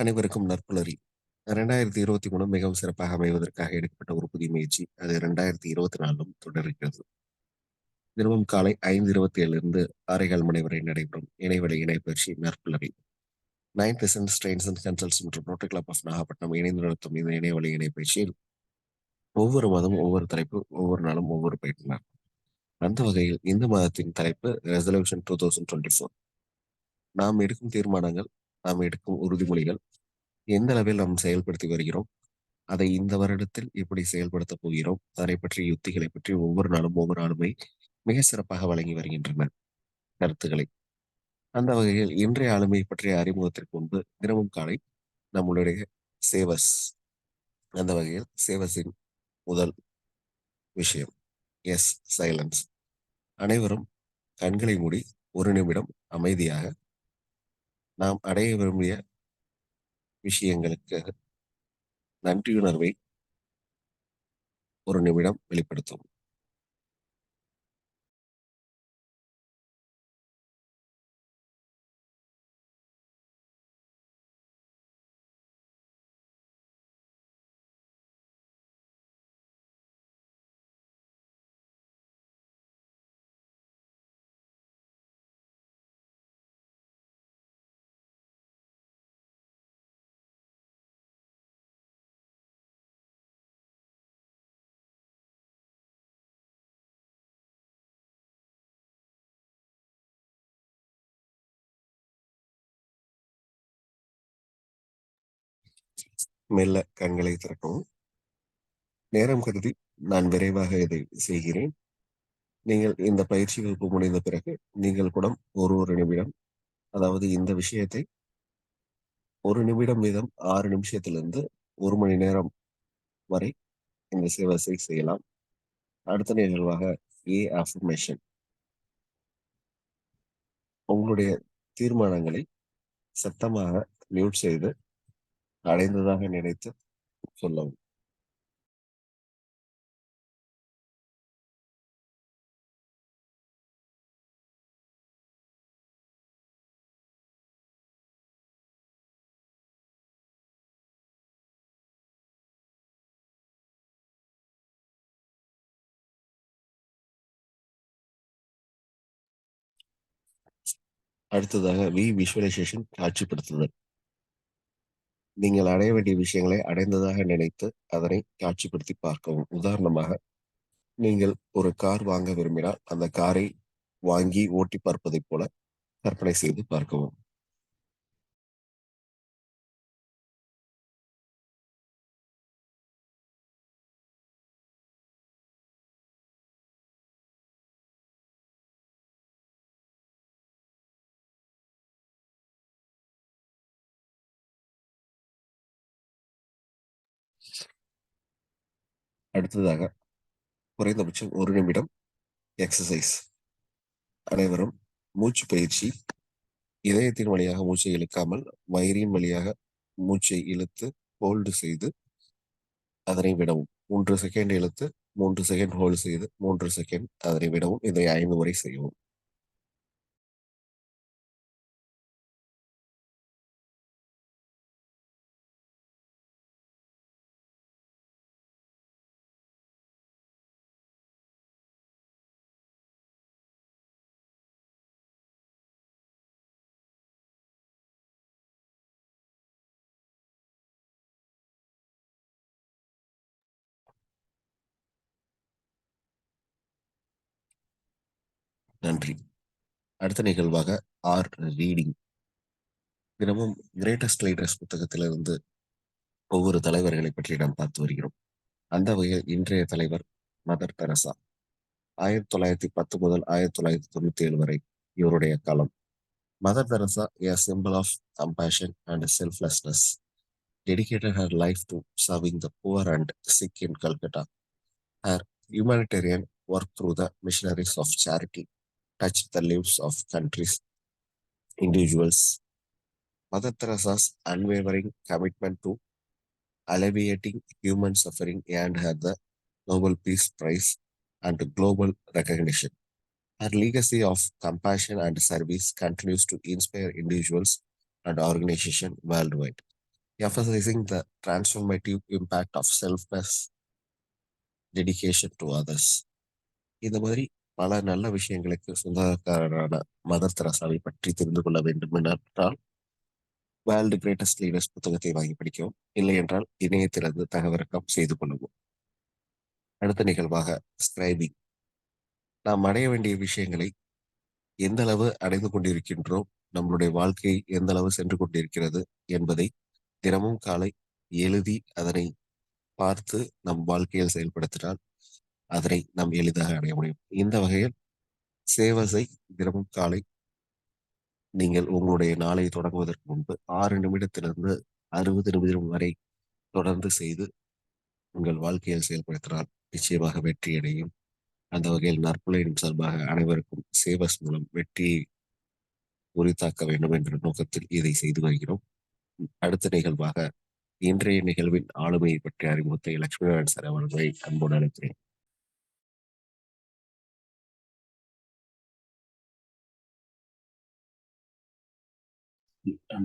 அனைவருக்கும் நற்புலரி. 2023 மிகவும் சிறப்பாக அமைவதற்காக எடுக்கப்பட்ட ஒரு புதிய முயற்சி. அது 2024லும் தொடர்கிறது. தினமும் காலை 5:27 இருந்து 6:15 மணி வரை நடைபெறும் இணையவழி இணைப்பயிற்சி நற்புலரி. 9th எசன்ஸ் ட்ரெயின்ஸ் அண்ட் கன்சல்ட்ஸ் மற்றும் ரோட்டரி கிளப் ஆஃப் நாகப்பட்டினம் இணைந்து நடத்தும் இந்த இணையவழி இணைப்பயிற்சியில் ஒவ்வொரு மாதமும் ஒவ்வொரு தலைப்பு, ஒவ்வொரு நாளும் ஒவ்வொரு பயிற்றுனர். அந்த வகையில் இந்த மாதத்தின் தலைப்பு ரெசல்யூஷன் 2024. நாம் எடுக்கும் தீர்மானங்கள், நாம் எடுக்கும் உறுதிமொழிகள் எந்த அளவில் நாம் செயல்படுத்தி வருகிறோம், அதை இந்த வருடத்தில் எப்படி செயல்படுத்தப் போகிறோம், அதை பற்றிய யுத்திகளை பற்றி ஒவ்வொரு நாளும் ஒவ்வொரு ஆளுமை மிக சிறப்பாக வழங்கி வருகின்றனர் கருத்துக்களை. அந்த வகையில் இன்றைய ஆளுமை பற்றிய அறிமுகத்திற்கு முன்பு தினமும் காலை நம்மளுடைய சேவஸ், அந்த வகையில் சேவஸின் முதல் விஷயம் எஸ், சைலன்ஸ். அனைவரும் கண்களை மூடி ஒரு நிமிடம் அமைதியாக நாம் அடைய விரும்பிய விஷயங்களுக்கு நன்றியுணர்வை ஒரு நிமிடம் வெளிப்படுத்தும். மெல்ல கண்களை திறக்கவும். நேரம் கருதி நான் விரைவாக இதை செய்கிறேன். நீங்கள் இந்த பயிற்சி வகுப்பு முடிந்த பிறகு நீங்கள் கூட ஒரு ஒரு நிமிடம், அதாவது இந்த விஷயத்தை ஒரு நிமிடம் வீதம் 6 நிமிஷத்திலிருந்து 1 மணி நேரம் வரை இந்த சேவஸை செய்யலாம். அடுத்த நிகழ்வாக அஃபர்மேஷன். உங்களுடைய தீர்மானங்களை சத்தமாக மியூட் செய்து அடைந்ததாக நினைத்து சொல்லவும். அடுத்ததாக விஷுவலைசேஷன், காட்சிப்படுத்துதல். நீங்கள் அடைய வேண்டிய விஷயங்களை அடைந்ததாக நினைத்து அதனை காட்சிப்படுத்தி பார்க்கவும். உதாரணமாக, நீங்கள் ஒரு கார் வாங்க விரும்பினால் அந்த காரை வாங்கி ஓட்டி பார்ப்பதைப் போல கற்பனை செய்து பார்க்கவும். அடுத்ததாக குறைந்தபட்சம் 1 நிமிடம் எக்ஸசைஸ். அனைவரும் மூச்சு பயிற்சி. இதயத்தின் வழியாக மூச்சை இழுக்காமல் வயிறின் வழியாக மூச்சை இழுத்து ஹோல்டு செய்து அதனை விடவும். 3 செகண்ட் இழுத்து 3 செகண்ட் ஹோல்டு செய்து 3 செகண்ட் அதனை விடவும். இதை 5 முறை செய்யவும். நன்றி. அடுத்த நிகழ்வாக ஆர் ரீடிங். தினமும் கிரேட்டஸ்ட் லைடர்ஸ் புத்தகத்திலிருந்து ஒவ்வொரு தலைவர்களை பற்றி நாம் பார்த்து வருகிறோம். அந்த வகையில் இன்றைய தலைவர் மதர் தெரசா. 1910 முதல் 1997 வரை இவருடைய காலம். Mother Teresa, a symbol of compassion and selflessness, dedicated her life to serving the poor and sick in Calcutta. Her humanitarian work through the missionaries of charity touched the lives of countries, individuals. Mother Teresa's unwavering commitment to alleviating human suffering earned her the Nobel Peace Prize and global recognition. Her legacy of compassion and service continues to inspire individuals and organizations worldwide. emphasizing the transformative impact of selfless dedication to others. இந்த மாதிரி பல நல்ல விஷயங்களுக்கு சொந்தக்காரரான mother தெரசாவை பற்றி தெரிந்து கொள்ள வேண்டும் என்றால் வேர்ல்டு கிரேட்டஸ்ட் லீடர்ஸ் புத்தகத்தை வாங்கி படிக்கவும், இல்லை என்றால் இணையத்திலிருந்து தகவிறக்கம் செய்து கொள்ளவும். அடுத்த நிகழ்வாக ஸ்கிரைபிங். நாம் அடைய வேண்டிய விஷயங்களை எந்த அளவு அடைந்து கொண்டிருக்கின்றோம், நம்மளுடைய வாழ்க்கை எந்த அளவு சென்று கொண்டிருக்கிறது என்பதை தினமும் காலை எழுதி அதனை பார்த்து நம் வாழ்க்கையில் செயல்படுத்தினால் அதனை நாம் எளிதாக அடைய முடியும். இந்த வகையில் சேவஸை தினமும் காலை நீங்கள் உங்களுடைய நாளை தொடங்குவதற்கு முன்பு 6 நிமிடத்திலிருந்து 60 நிமிடம் வரை தொடர்ந்து செய்து உங்கள் வாழ்க்கையில் செயல்படுத்தினால் நிச்சயமாக வெற்றி அடையும். அந்த வகையில் நற்புலையின் சார்பாக அனைவருக்கும் சேவஸ் மூலம் வெற்றியை உரித்தாக்க வேண்டும் என்ற நோக்கத்தில் இதை செய்து வருகிறோம். அடுத்த நிகழ்வாக இன்றைய நிகழ்வின் ஆளுமையை பற்றிய அறிமுகத்தை லட்சுமிநாராயண் சார் அவர்களை அன்போடு அழைக்கிறேன்.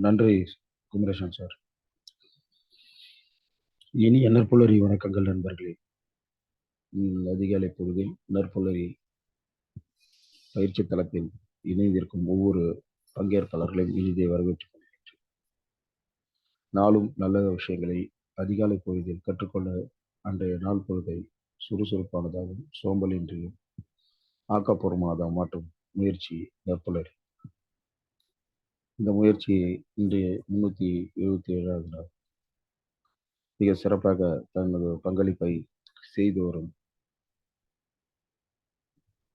நன்றி குமரேசன் சார். இனிய நற்புலரி வணக்கங்கள் நண்பர்களே. அதிகாலை பொழுதில் நற்புலரி பயிற்சி தளத்தில் இணைந்திருக்கும் ஒவ்வொரு பங்கேற்பாளர்களையும் இனிதே வரவேற்றுக் கொள்கின்றேன். நாளும் நல்ல விஷயங்களை அதிகாலை பொழுதில் கற்றுக்கொள்ள அன்றைய நாள் பொழுதை சுறுசுறுப்பானதாகவும் சோம்பலின்றியும் ஆக்கப்பூர்வமானதாக மாற்றும் முயற்சி நற்புலரி. இந்த முயற்சியை இன்றைய 377வது நாள் மிக சிறப்பாக தனது பங்களிப்பை செய்து வரும்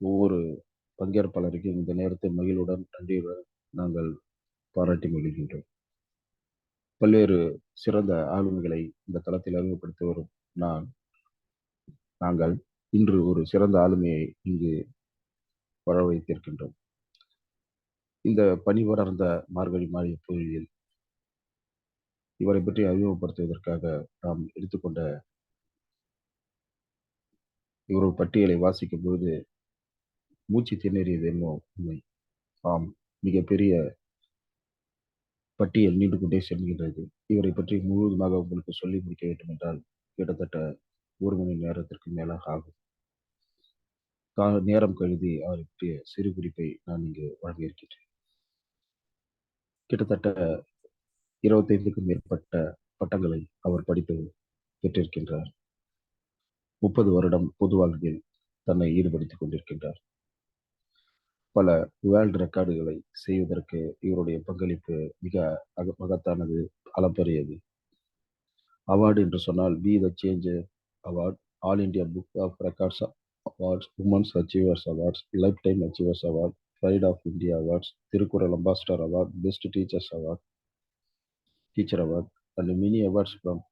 ஒவ்வொரு பங்கேற்பாளருக்கும் இந்த நேரத்தில் மகிழ்வுடன் நன்றியுடன் நாங்கள் பாராட்டி மகிழ்கின்றோம். பல்வேறு சிறந்த ஆளுமைகளை இந்த தளத்தில் அறிமுகப்படுத்தி வரும் நாங்கள் இன்று ஒரு சிறந்த ஆளுமையை இங்கு வர வைத்திருக்கின்றோம். இந்த பணி படர்ந்த மார்கழி மாலை பொழுதில் இவரை பற்றி அறிமுகப்படுத்துவதற்காக நாம் எடுத்துக்கொண்ட இவரது பட்டியலை வாசிக்கும் பொழுது மூச்சு திணறியது என்னோ உண்மை. ஆம், மிகப்பெரிய பட்டியல் நீண்டு கொண்டே செல்கின்றது. இவரை பற்றி முழுவதுமாக உங்களுக்கு சொல்லி முடிக்க வேண்டும் என்றால் கிட்டத்தட்ட 1 மணி நேரத்திற்கு மேலாக ஆகும். நேரம் கருதி அவரை பற்றிய சிறு குறிப்பை நான் இங்கு வழங்கியிருக்கின்றேன். கிட்டத்தட்ட 25க்கும் மேற்பட்ட பட்டங்களை அவர் படித்து பெற்றிருக்கின்றார். 30 வருடம் பொது வாழ்வில் தன்னை ஈடுபடுத்திக் கொண்டிருக்கின்றார். பல வேர்ல்டு ரெக்கார்டுகளை செய்வதற்கு இவருடைய பங்களிப்பு மிக மகத்தானது, அளப்பரியது. அவார்டு என்று சொன்னால் be the change award, all India book of records awards, women's achievers awards, lifetime achievers award, pride of India awards, Thirukkural ambassador award, best teachers award, teacher award and mini awards from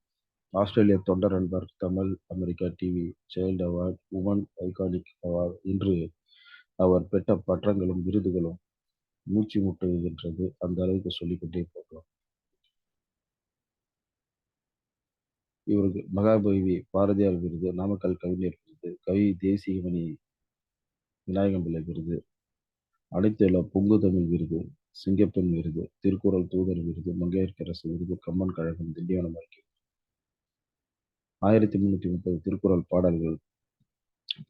Australia தொண்டர் அன்பர், Tamil America TV, child award, woman iconic award. இன்று அவர் பெற்ற பட்டங்களும் விருதுகளும் மூச்சு முட்டுகின்றது. அந்த அளவுக்கு சொல்லிக்கொண்டே போகலாம். இவருக்கு மகாகவி பாரதியார் விருது, நாமக்கல் கவிஞர் விருது, கவி தேசியமணி விநாயகம் பிள்ளை விருது, அனைத்து பொங்கு தமிழ் விருது, சிங்கப்பெண் விருது, திருக்குறள் தூதர் விருது, மங்கையர்க்கரசு விருது, கம்மன் கழகம், திண்டிவனம் அறிக்கை, 1330 திருக்குறள் பாடல்கள்,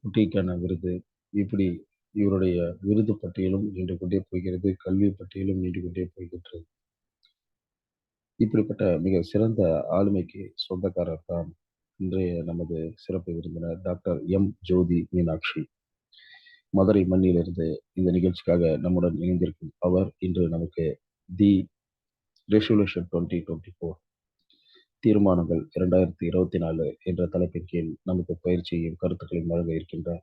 புட்டிக்கான விருது. இப்படி இவருடைய விருது பட்டியலும் நீண்டு கொண்டே போகிறது. கல்வி பட்டியலும் நீண்டு கொண்டே போகின்றது. இப்படிப்பட்ட மிக சிறந்த ஆளுமைக்கு சொந்தக்காரர் தான் இன்றைய நமது சிறப்பு விருந்தினர் டாக்டர் எம் ஜோதி மீனாட்சி. மதுரை மண்ணிலிருந்து இந்த நிகழ்ச்சிக்காக நம்முடன் இணைந்திருக்கும் அவர் இன்று நமக்கு தி ரெசல்யூஷன் 2024 தீர்மானங்கள் 2024 என்ற தலைப்பின் கீழ் நமக்கு பயிற்சியையும் கருத்துக்களையும் வழங்க இருக்கின்றார்.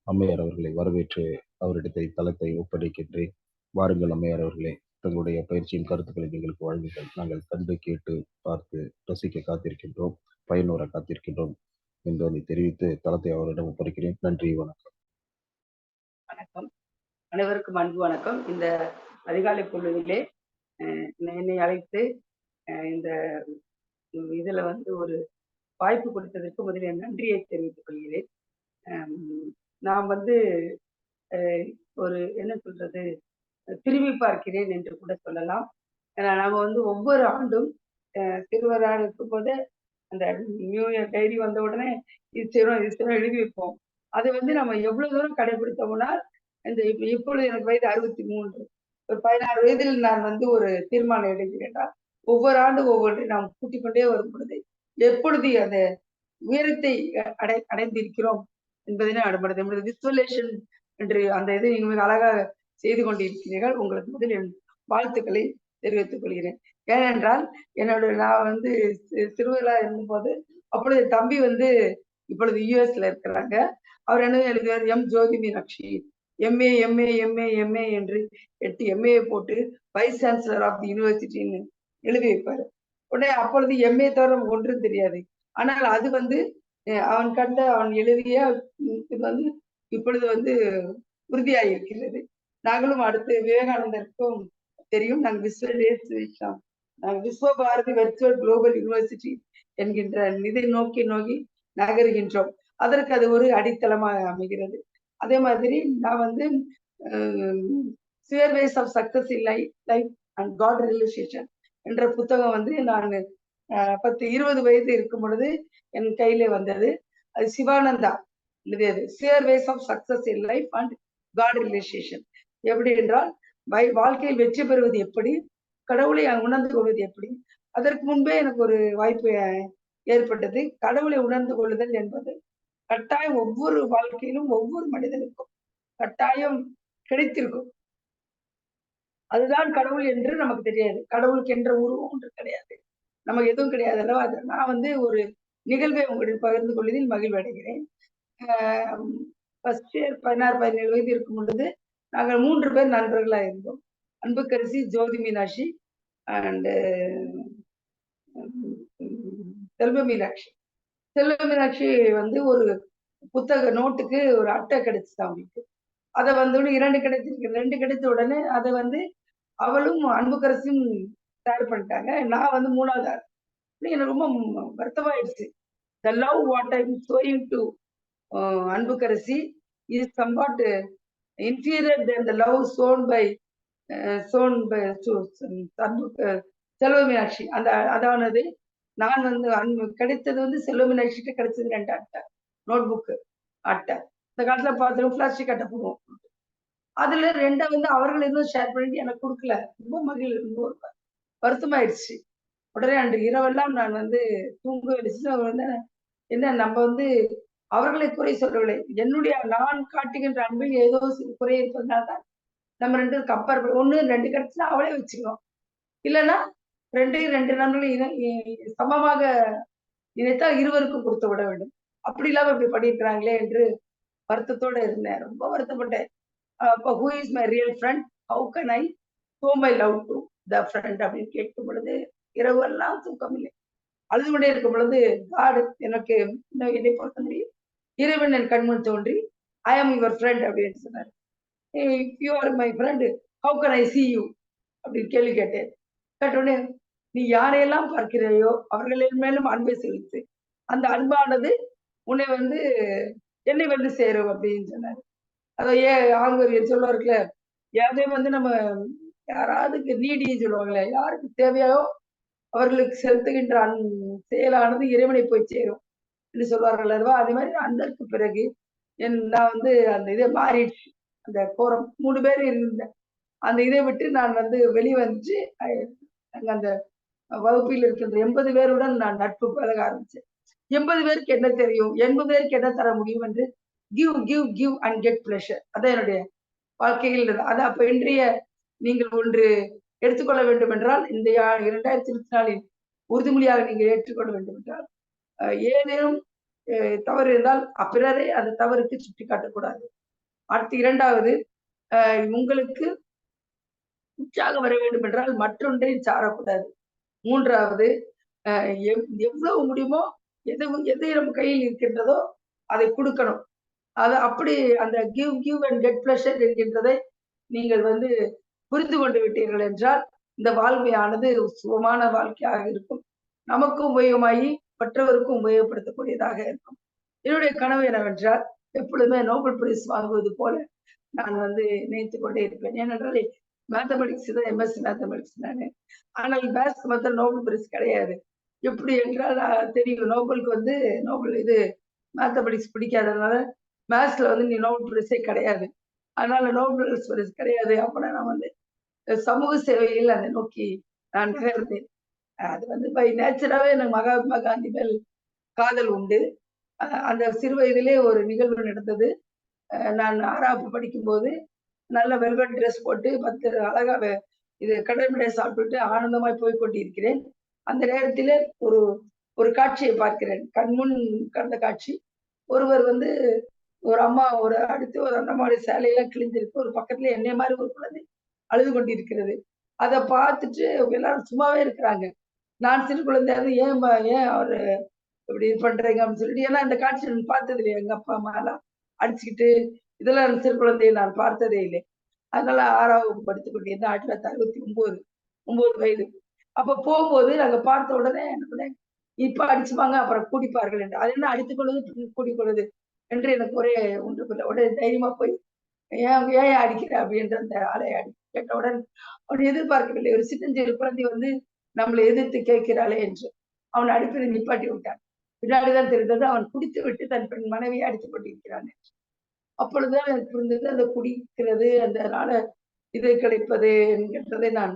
அம்மையார் அவர்களை வரவேற்று அவரிடத்தை தளத்தை ஒப்படைக்கின்றேன். வாருங்கள் அம்மையார் அவர்களே, தங்களுடைய பயிற்சியின் கருத்துக்களை எங்களுக்கு வழங்குங்கள். நாங்கள் கண்டு கேட்டு பார்த்து ரசிக்க காத்திருக்கின்றோம், பயனுற காத்திருக்கின்றோம் என்பதை தெரிவித்து தளத்தை அவரிடம் ஒப்படைக்கிறேன். நன்றி, வணக்கம். வணக்கம், அனைவருக்கும் அன்பு வணக்கம். இந்த அதிகாலை பொழுதிலே என்னை அழைத்து இந்த இதுல ஒரு வாய்ப்பு கொடுத்ததற்கு முதலில் நன்றியை தெரிவித்துக் கொள்கிறேன். நான் ஒரு என்ன சொல்றது, திரும்பி பார்க்கிறேன் என்று கூட சொல்லலாம். நாம ஒவ்வொரு ஆண்டும் சிறுவராக இருக்கும்போது அந்த நியூ இயர் டைரி வந்த உடனே இது செய்யணும் இது செய்யணும் எழுதி வைப்போம். அது வந்து நம்ம எவ்வளவு தூரம் கடைபிடித்தோம்னா இந்த இப்பொழுது எனக்கு வயது 63. ஒரு 16 வயதில் நான் வந்து ஒரு தீர்மானம் எடுக்கிறேன்டா ஒவ்வொரு ஆண்டு ஒவ்வொன்றை நாம் கூட்டிக் கொண்டே வரும் பொழுது எப்பொழுது அந்த உயரத்தை அடைந்திருக்கிறோம் என்பதனை அனுமதி விசுவலேஷன் என்று அந்த இதை நீங்க மிக அழகாக செய்து கொண்டிருக்கிறீர்கள். உங்களுக்கு முதல் என் வாழ்த்துக்களை தெரிவித்துக் கொள்கிறேன். ஏனென்றால் நான் வந்து சிறுவர்களா இருந்தபோது அப்பொழுது தம்பி வந்து இப்பொழுது யூஎஸ்ல இருக்கிறாங்க. அவர் என்ன எழுதுவார், M Jothi Meenakshi MA MA MA MA என்று 8 எம்ஏ போட்டு வைஸ் சான்சலர் ஆஃப் தி யூனிவர்சிட்டின்னு எழுதி வைப்பாரு. உடனே அப்பொழுது எம்ஏ தவிர நமக்கு ஒன்றும் தெரியாது. ஆனால் அது வந்து அவன் எழுதிய வந்து இப்பொழுது வந்து உறுதியாயிருக்கிறது. நாங்களும் அடுத்து விவேகானந்தருக்கும் தெரியும். நாங்கள் Visva Bharati virtual global university என்கின்ற இதை நோக்கி நகருகின்றோம். அதற்கு அது ஒரு அடித்தளமாக அமைகிறது. அதே மாதிரி நான் வந்து spear ways of success in life and God relation என்ற புத்தகம் வந்து நான் 10-20 வயது இருக்கும் பொழுது என் கையில வந்தது. அது சிவானந்தா எழுதியது. Spear ways of success in life and God relation. எப்படி என்றால் வாழ்க்கையில் வெற்றி பெறுவது எப்படி, கடவுளை உணர்ந்து கொள்வது எப்படி. அதற்கு முன்பே எனக்கு ஒரு வாய்ப்பு ஏற்பட்டது. கடவுளை உணர்ந்து கொள்ளுதல் என்பது கட்டாயம் ஒவ்வொரு வாழ்க்கையிலும் ஒவ்வொரு மனிதனுக்கும் கட்டாயம் கிடைத்திருக்கும். அதுதான் கடவுள் என்று நமக்கு தெரியாது. கடவுளுக்கு என்ற உருவம் ஒன்று கிடையாது, நமக்கு எதுவும் கிடையாது அல்லவா. நான் வந்து ஒரு நிகழ்வை உங்களிடம் பகிர்ந்து கொள்வதில் மகிழ்வடைகிறேன். ஃபர்ஸ்ட் இயர் 16-17 வயது இருக்கும் பொழுது நாங்கள் 3 பேர் நண்பர்களா இருந்தோம். அன்புக்கரசி, ஜோதி மீனாட்சி அண்ட் செல்வ மீனாட்சி. செல்வ மீனாட்சி வந்து ஒரு புத்தக நோட்டுக்கு ஒரு அட்டை கிடைச்சிது அவங்களுக்கு. அதை வந்து 2 கிடைச்சிருக்கு. 2 கிடைச்ச உடனே அதை வந்து அவளும் அன்புக்கரசியும் ஷேர் பண்ணிட்டாங்க. நான் வந்து 3வது ஆள். எனக்கு ரொம்ப வருத்தமாயிடுச்சு. The love what I'm showing to Anbukkarasi is somewhat inferior than the love shown by செல்வ மீனாட்சி. அந்த அதானது நான் வந்து கிடைத்தது வந்து செல்வ மீனாட்சிட்டு கிடைச்சது 2 அட்டை நோட் புக்கு அட்டை. இந்த காலத்துல பார்த்துட்டு பிளாஸ்டிக் அட்டை போடுவோம். அதுல 2 வந்து அவர்கள் எதுவும் ஷேர் பண்ணிட்டு எனக்கு கொடுக்கல. ரொம்ப வருத்தமாயிடுச்சு. உடனே அன்று இரவெல்லாம் நான் வந்து தூங்க வச்சு வந்து என்ன நம்ம வந்து அவர்களை குறை சொல்லவில்லை. நான் காட்டுகின்ற அன்பில் ஏதோ குறை இருப்பதனால தான் நம்ம 2 கம்பேர் பண்ணி 1-2 கிடைச்சுன்னா அவளே வச்சுக்கணும். இல்லைன்னா 2 நண்பர்கள் சமமாக நினைத்தால் இருவருக்கும் கொடுத்து விட வேண்டும். அப்படி இல்லாம இப்படி பண்ணியிருக்கிறாங்களே என்று வருத்தத்தோட இருந்தேன். ரொம்ப வருத்தப்பட்டேன். அப்போ who is my real friend, how can I show my love to the friend அப்படின்னு கேட்கும் பொழுது இரவெல்லாம் தூக்கம் இல்லை. அழுது கொண்டே இருக்கும் பொழுது காடு எனக்கு என்னை பொறுத்த முடியும் இறைவன் என் கண்முன் தோன்றி ஐ ஆம் யுவர் ஃப்ரெண்ட் அப்படின்னு சொன்னார். If you are my friend how can I C you அப்படின்னு கேள்வி கேட்டேன். கேட்டோடனே நீ யாரையெல்லாம் பார்க்கிறாயோ அவர்களின் மேலும் அன்பை செலுத்து, அந்த அன்பானது உன்னை வந்து என்னை வந்து சேரும் அப்படின்னு சொன்னாரு. அதை ஆங்கர் சொல்லுவார்களே, யாரையும் வந்து நம்ம யாராவது நீடின்னு சொல்லுவாங்களே, யாருக்கு தேவையோ அவர்களுக்கு செலுத்துகின்ற செயலானது இறைவனை போய் சேரும் என்று சொல்வார்கள் அல்லவா. அதே மாதிரி அதற்கு பிறகு நான் வந்து அந்த இதை மாறிடுச்சு. அந்த கோரம் 3 பேர் இருந்த அந்த இதை விட்டு நான் வந்து வெளிவந்து அந்த வகுப்பில் இருக்கின்ற 80 பேருடன் நான் நட்பு பழக ஆரம்பிச்சேன். 80 பேருக்கு என்ன தெரியும், 80 பேருக்கு என்ன தர முடியும் என்று கிவ் அண்ட் கெட் பிளஷர். அதான் என்னுடைய வாழ்க்கையில். அது அப்ப இன்றைய நீங்கள் ஒன்று எடுத்துக்கொள்ள வேண்டும் என்றால், இந்த 2024 உறுதிமொழியாக நீங்கள் ஏற்றுக்கொள்ள வேண்டும் என்றால், ஏதேனும் தவறு இருந்தால் பிறரை அந்த தவறுக்கு சுட்டி காட்டக்கூடாது. அடுத்து 2வது, உங்களுக்கு உற்சாகம் வர வேண்டும் என்றால் மற்றொன்றை சாரக்கூடாது. 3வது, எவ்வளவு முடியுமோ எது நம்ம கையில் இருக்கின்றதோ அதை கொடுக்கணும். அது அப்படி அந்த கிவ் அண்ட் கெட் பிளஷர் என்கின்றதை நீங்கள் வந்து புரிந்து கொண்டு விட்டீர்கள் என்றால் இந்த வாழ்க்கையானது சுகமான வாழ்க்கையாக இருக்கும். நமக்கும் உபயோகமாகி மற்றவருக்கும் உபயோகப்படுத்தக்கூடியதாக இருக்கும். என்னுடைய கனவு என்னவென்றால் எப்பொழுதுமே நோபல் பிரைஸ் வாங்குவது போல நான் வந்து நினைத்துக் கொண்டே இருப்பேன். ஏனென்றால் மேத்தமெட்டிக்ஸ் தான் எம்எஸ்சி மேத்தமெட்டிக்ஸ் நானு. ஆனால் மேத்ஸ் மாத்திரம் நோபல் பரிசு கிடையாது. எப்படி என்றால் தெரியும் நோபலுக்கு வந்து நோபல் இது மேத்தமெட்டிக்ஸ் பிடிக்காதனால மேத்ஸ்ல வந்து நீ நோபல் பரிசே கிடையாது. அதனால நோபல் பரிசு கிடையாது. அப்ப நான் வந்து சமூக சேவையில் அதை நோக்கி நான் நகர்ந்தேன். அது வந்து பை நேச்சராவே எனக்கு மகாத்மா காந்தி மேல் காதல் உண்டு. அந்த சிறு வயதிலே ஒரு நிகழ்வு நடந்தது. நான் 6வது படிக்கும்போது நல்ல வெல்வெட் ட்ரெஸ் போட்டு 10 அழகா இது கடலை மிட்டாய் சாப்பிட்டுட்டு ஆனந்தமாய் போய் கொண்டிருக்கிறேன். அந்த நேரத்திலே ஒரு ஒரு காட்சியை பார்க்கிறேன். கண்முன் கண்ட காட்சி. ஒருவர் வந்து ஒரு அம்மா ஒரு அடுத்து ஒரு அம்மாவுடைய சேலையெல்லாம் கிழிஞ்சிருக்கு. ஒரு பக்கத்துல என்னைய மாதிரி ஒரு குழந்தை அழுது கொண்டிருக்கிறது. அத பார்த்துட்டு எல்லாரும் சும்மாவே இருக்கிறாங்க. நான் சிறு குழந்தையா இருந்து ஏன் அவரு இப்படி இது பண்றீங்க அப்படின்னு சொல்லிட்டு ஏன்னா இந்த காட்சி நான் பார்த்தது இல்லையா எங்க அப்பா அம்மா எல்லாம் அடிச்சுக்கிட்டு இதெல்லாம் சிறு குழந்தையை நான் பார்த்ததே இல்லை. அதனால 6வது வகுப்பு படித்துக் கொண்டிருந்தேன் 1969 9 வயது. அப்ப போகும்போது நாங்க பார்த்த உடனே என்ன பண்ணேன், இப்ப அடிச்சுப்பாங்க அப்புறம் கூடிப்பார்கள் என்று. அது என்ன அடித்துக் கொள்வது கூடிக்கொள்வது என்று எனக்கு ஒரே ஒன்றுமில்லை. உடனே தைரியமா போய் ஏன் ஏன் அடிக்கிற அப்படின்ற அந்த ஆளை கேட்டவுடன் அவன் எதிர்பார்க்கவில்லை. ஒரு சின்னஞ்சிறு குழந்தை வந்து நம்மளை எதிர்த்து கேட்கிறாளே என்று அவன் அடிப்பதை நிப்பாட்டி விட்டான். பின்னாடிதான் தெரிந்தது அவன் குடித்து விட்டு தன் பெண் மனைவியை அடித்துக் கொண்டிருக்கிறான். அப்பொழுதுதான் எனக்கு புரிந்தது அந்த குடிக்கிறது அதனால இது கிடைப்பது என்கின்றதை நான்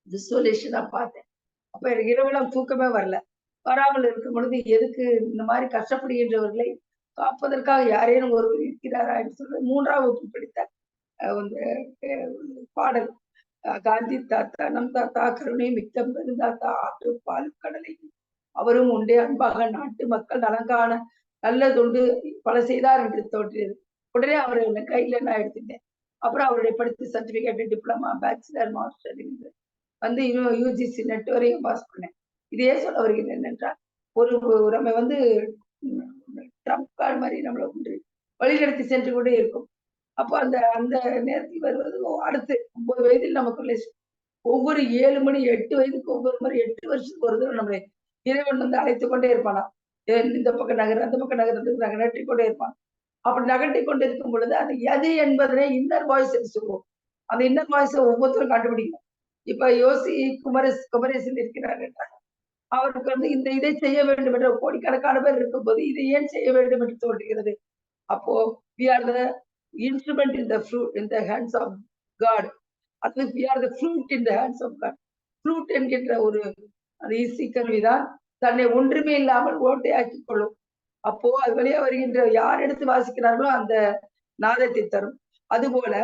விசுவலேஷனா பார்த்தேன். அப்ப எனக்கு இரவெல்லாம் தூக்கமே வரல. வராமல் இருக்கும் பொழுது எதுக்கு இந்த மாதிரி கஷ்டப்படுகின்றவர்களை காப்பதற்காக யாரேனும் ஒருவர் இருக்கிறாரா என்று சொல்லி 3வது வகுப்பு படித்த அந்த பாடல் காந்தி தாத்தா நம் தாத்தா கருணை மிக்கம் பெருந்தாத்தா ஆற்று பால் கடலை அவரும் உண்டே அன்பாக நாட்டு மக்கள் நலங்கான நல்லதுண்டு பல செய்தார் என்று தோன்றியது. உடனே அவர் என்ன கையில நான் எடுத்துட்டேன். அப்புறம் அவருடைய படித்த சர்டிபிகேட் டிப்ளமா பேச்சுலர் மாஸ்டர் வந்து இன்னும் யூஜிசி நெட் வரையும் பாஸ் பண்ணேன். இதையே சொல்ல வருகிறது என்னென்றால் ஒரு நம்ம வந்து ட்ரம்ப் கார்டு மாதிரி நம்மளை கொண்டு வழிநடத்தி சென்று கொண்டே இருக்கும். அப்போ அந்த அந்த நேரத்தில் வருவது அடுத்து 9 வயதில் நமக்கு ஒவ்வொரு 7 மணி 8 வயதுக்கு ஒவ்வொரு முறை 8 வருஷத்துக்கு ஒரு தடவை நம்மளை இறைவன் வந்து அழைத்துக் கொண்டே இருப்பானா. இந்த பக்கம் நகர் அந்த பக்கம் நகர்றதுக்கு நாங்கள் நகர்த்தி கொண்டே இருப்பான். அப்படி நகர்த்தி கொண்டு இருக்கும் பொழுது அது எது என்பதனை இன்னர் வாய்ஸ் என்று சொல்லுவோம். அந்த இன்னர் வாய்ஸை ஒவ்வொருத்தரும் கண்டுபிடிக்கும். இப்ப யோசி குமரேசன் இருக்கிறார் என்றால் அவருக்கு வந்து இந்த இதை செய்ய வேண்டும் என்ற கோடிக்கணக்கான பேர் இருக்கும்போது இதை ஏன் செய்ய வேண்டும் என்று தோன்றுகிறது. அப்போ we are the instrument in the hands of God. அது we are the fruit in the hands of God. Flute என்கின்ற ஒரு அந்த இசைக்கருவிதான் தன்னை ஒன்றுமே இல்லாமல் ஓட்டையாக்கிக் கொள்ளும். அப்போ அது வழியா வருகின்ற யார் எடுத்து வாசிக்கிறார்களோ அந்த நாதத்தை தரும். அதுபோல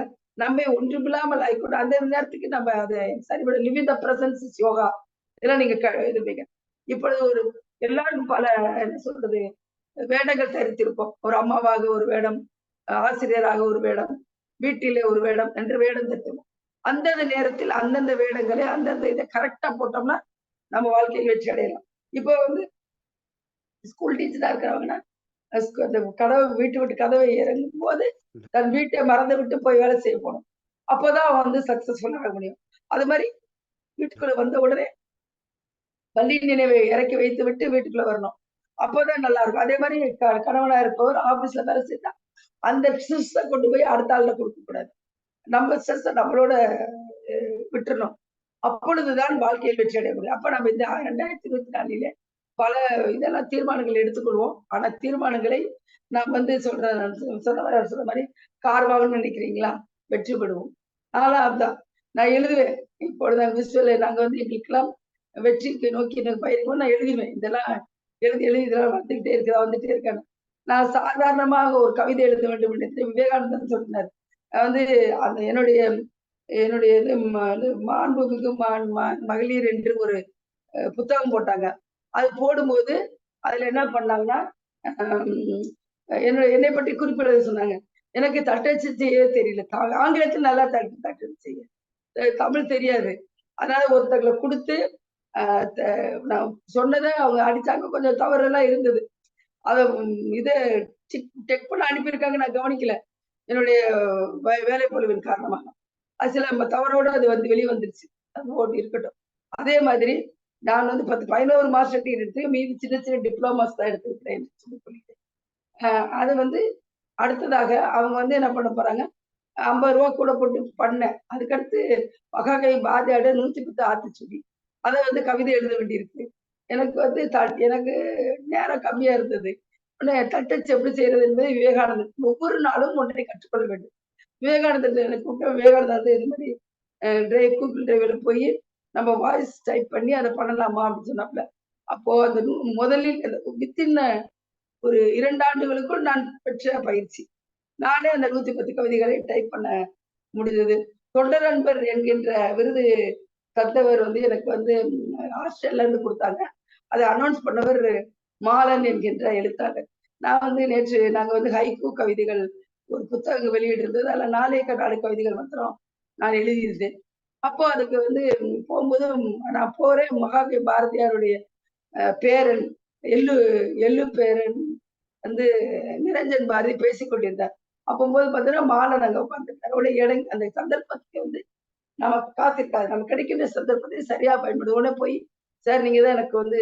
நம்மை ஒன்றுமில்லாமல் ஆகிக்கொண்டு அந்த நேரத்துக்கு நம்ம அதை சரிபட living the presence is yoga இதெல்லாம் நீங்க எழுதுவீங்க. இப்பொழுது ஒரு எல்லாருக்கும் பல என்ன சொல்றது வேடங்கள் தரித்திருப்போம். ஒரு அம்மாவாக ஒரு வேடம், ஆசிரியராக ஒரு வேடம், வீட்டிலே ஒரு வேடம் என்று வேடம் தரித்திருப்போம். அந்தந்த நேரத்தில் அந்தந்த வேடங்களை அந்தந்த இதை கரெக்டா போட்டோம்னா நம்ம வாழ்க்கையில் வெற்றி அடையலாம். இப்போ வந்து ஸ்கூல் டீச்சரா இருக்கிறவங்கன்னா அந்த கதவை விட்டு கதவை இறங்கும் போது தன் வீட்டை மறந்து விட்டு போய் வேலை செய்ய போகணும். அப்போதான் வந்து சக்சஸ்ஃபுல் ஆக முடியும். அது மாதிரி வீட்டுக்குள்ள வந்த உடனே பள்ளி நினைவை இறக்கி வைத்து விட்டு வீட்டுக்குள்ள வரணும். அப்போதான் நல்லா இருக்கும். அதே மாதிரி கணவனா இருப்பவர் ஆபீஸ்ல வேலை செய்தா அந்த ஸ்ட்ரெஸ்ஸை கொண்டு போய் அடுத்த ஆள்ல கொடுக்க கூடாது. நம்ம ஸ்ட்ரெஸ்ஸை நம்மளோட விட்டுறணும். அப்பொழுதுதான் வாழ்க்கையில் வெற்றி அடைய முடியும். அப்ப நம்ம இந்த 2024 பல இதெல்லாம் தீர்மானங்கள் எடுத்துக்கொள்வோம். ஆனா தீர்மானங்களை நான் வந்து சொன்ன மாதிரி கார் வாங்கணும்னு நினைக்கிறீங்களா வெற்றி பெறுவோம். அதுதான் நான் எழுதுவேன். இப்பொழுது விசுவல் நாங்க வந்து எங்களுக்கெல்லாம் வெற்றிக்கு நோக்கி எனக்கு பயிர்க்கும் நான் எழுதுவேன். இதெல்லாம் எழுதி இதெல்லாம் வந்துகிட்டே இருக்குதா வந்துட்டே இருக்காங்க. நான் சாதாரணமாக ஒரு கவிதை எழுத வேண்டும் என்று விவேகானந்தன் சொன்னார். வந்து அந்த என்னுடைய இது மாண்புமிகு மகளிர் என்று ஒரு புத்தகம் போட்டாங்க. அது போடும்போது அதுல என்ன பண்ணாங்கன்னா என்னை பற்றி குறிப்பிட சொன்னாங்க. எனக்கு தட்டச்சு செய்ய தெரியல. ஆங்கிலத்தில் நல்லா தட்டச்சு செய்ய தமிழ் தெரியாது. அதனால ஒருத்தங்களை கொடுத்து நான் சொன்னதை அவங்க அடிச்சாங்க. கொஞ்சம் தவறெல்லாம் இருந்தது. அதை இதை செக் பண்ண அனுப்பியிருக்காங்க. நான் கவனிக்கல என்னுடைய வேலை பொழுவின் காரணமாக. அது சில தவறோட அது வந்து வெளியே வந்துருச்சு. அது ஓட்டு இருக்கட்டும். அதே மாதிரி நான் வந்து 11 மாஸ்டர் டிகிரி எடுத்து மீதி சின்ன சின்ன டிப்ளமாஸ் தான் எடுத்துருக்கிறேன் சொல்லிட்டு அது வந்து அடுத்ததாக அவங்க வந்து என்ன பண்ண போறாங்க ரூ. 50 கூட போட்டு பண்ணேன். அதுக்கடுத்து மகாகவி பாரதியாரோட 110 ஆத்திச்சூடி. அத வந்து கவிதை எழுத வேண்டியிருக்கு. எனக்கு வந்து எனக்கு நேரம் கம்மியா இருந்தது. உடனே தட்டச்சு எப்படி செய்றது என்பதை விவேகானந்தர் ஒவ்வொரு நாளும் ஒன்றை கற்றுக்கொள்ள வேண்டும். விவேகானந்தர் எனக்கு கூப்பிட்டு விவேகானந்தர் வந்து இது மாரி கூகுள் டிரைவ்ல போய் நம்ம வாய்ஸ் டைப் பண்ணி அத பண்ணலாமா அப்படின்னு சொன்னாப்ல. அப்போ அந்த முதலில் வித்தின் ஒரு 2 ஆண்டுகளுக்குள் நான் பெற்ற பயிற்சி. நானே அந்த 110 கவிதைகளை டைப் பண்ண முடிந்தது. தொண்டர் அன்பர் என்கின்ற விருது தந்தவர் வந்து எனக்கு வந்து ஆஸ்திரேலியால இருந்து குடுத்தாங்க. அத அனௌன்ஸ் பண்ணவர் மாலன் என்கின்ற எழுத்தாளர். நான் வந்து நேற்று நாங்க வந்து ஹைக்கூ கவிதைகள் ஒரு புத்தகம் வெளியிட்டிருந்தது. அதுல 4 4 கவிதைகள் மாத்திரம் நான் எழுதியிருந்தேன். அப்போ அதுக்கு வந்து போகும்போது நான் போறேன் மகாகவி பாரதியாருடைய பேரன் எள்ளு எள்ளு பேரன் வந்து நிரஞ்சன் பாரதி பேசிக் கொண்டிருந்தார். அப்பம்போது பார்த்தீங்கன்னா, மாலன் அங்க உட்கார்ந்திருந்தார். உடனே அந்த சந்தர்ப்பத்துக்கு வந்து நமக்கு காத்திருக்காது. நமக்கு கிடைக்கின்ற சந்தர்ப்பத்தை சரியா பயன்படுது. உடனே போய், சார் நீங்க தான் எனக்கு வந்து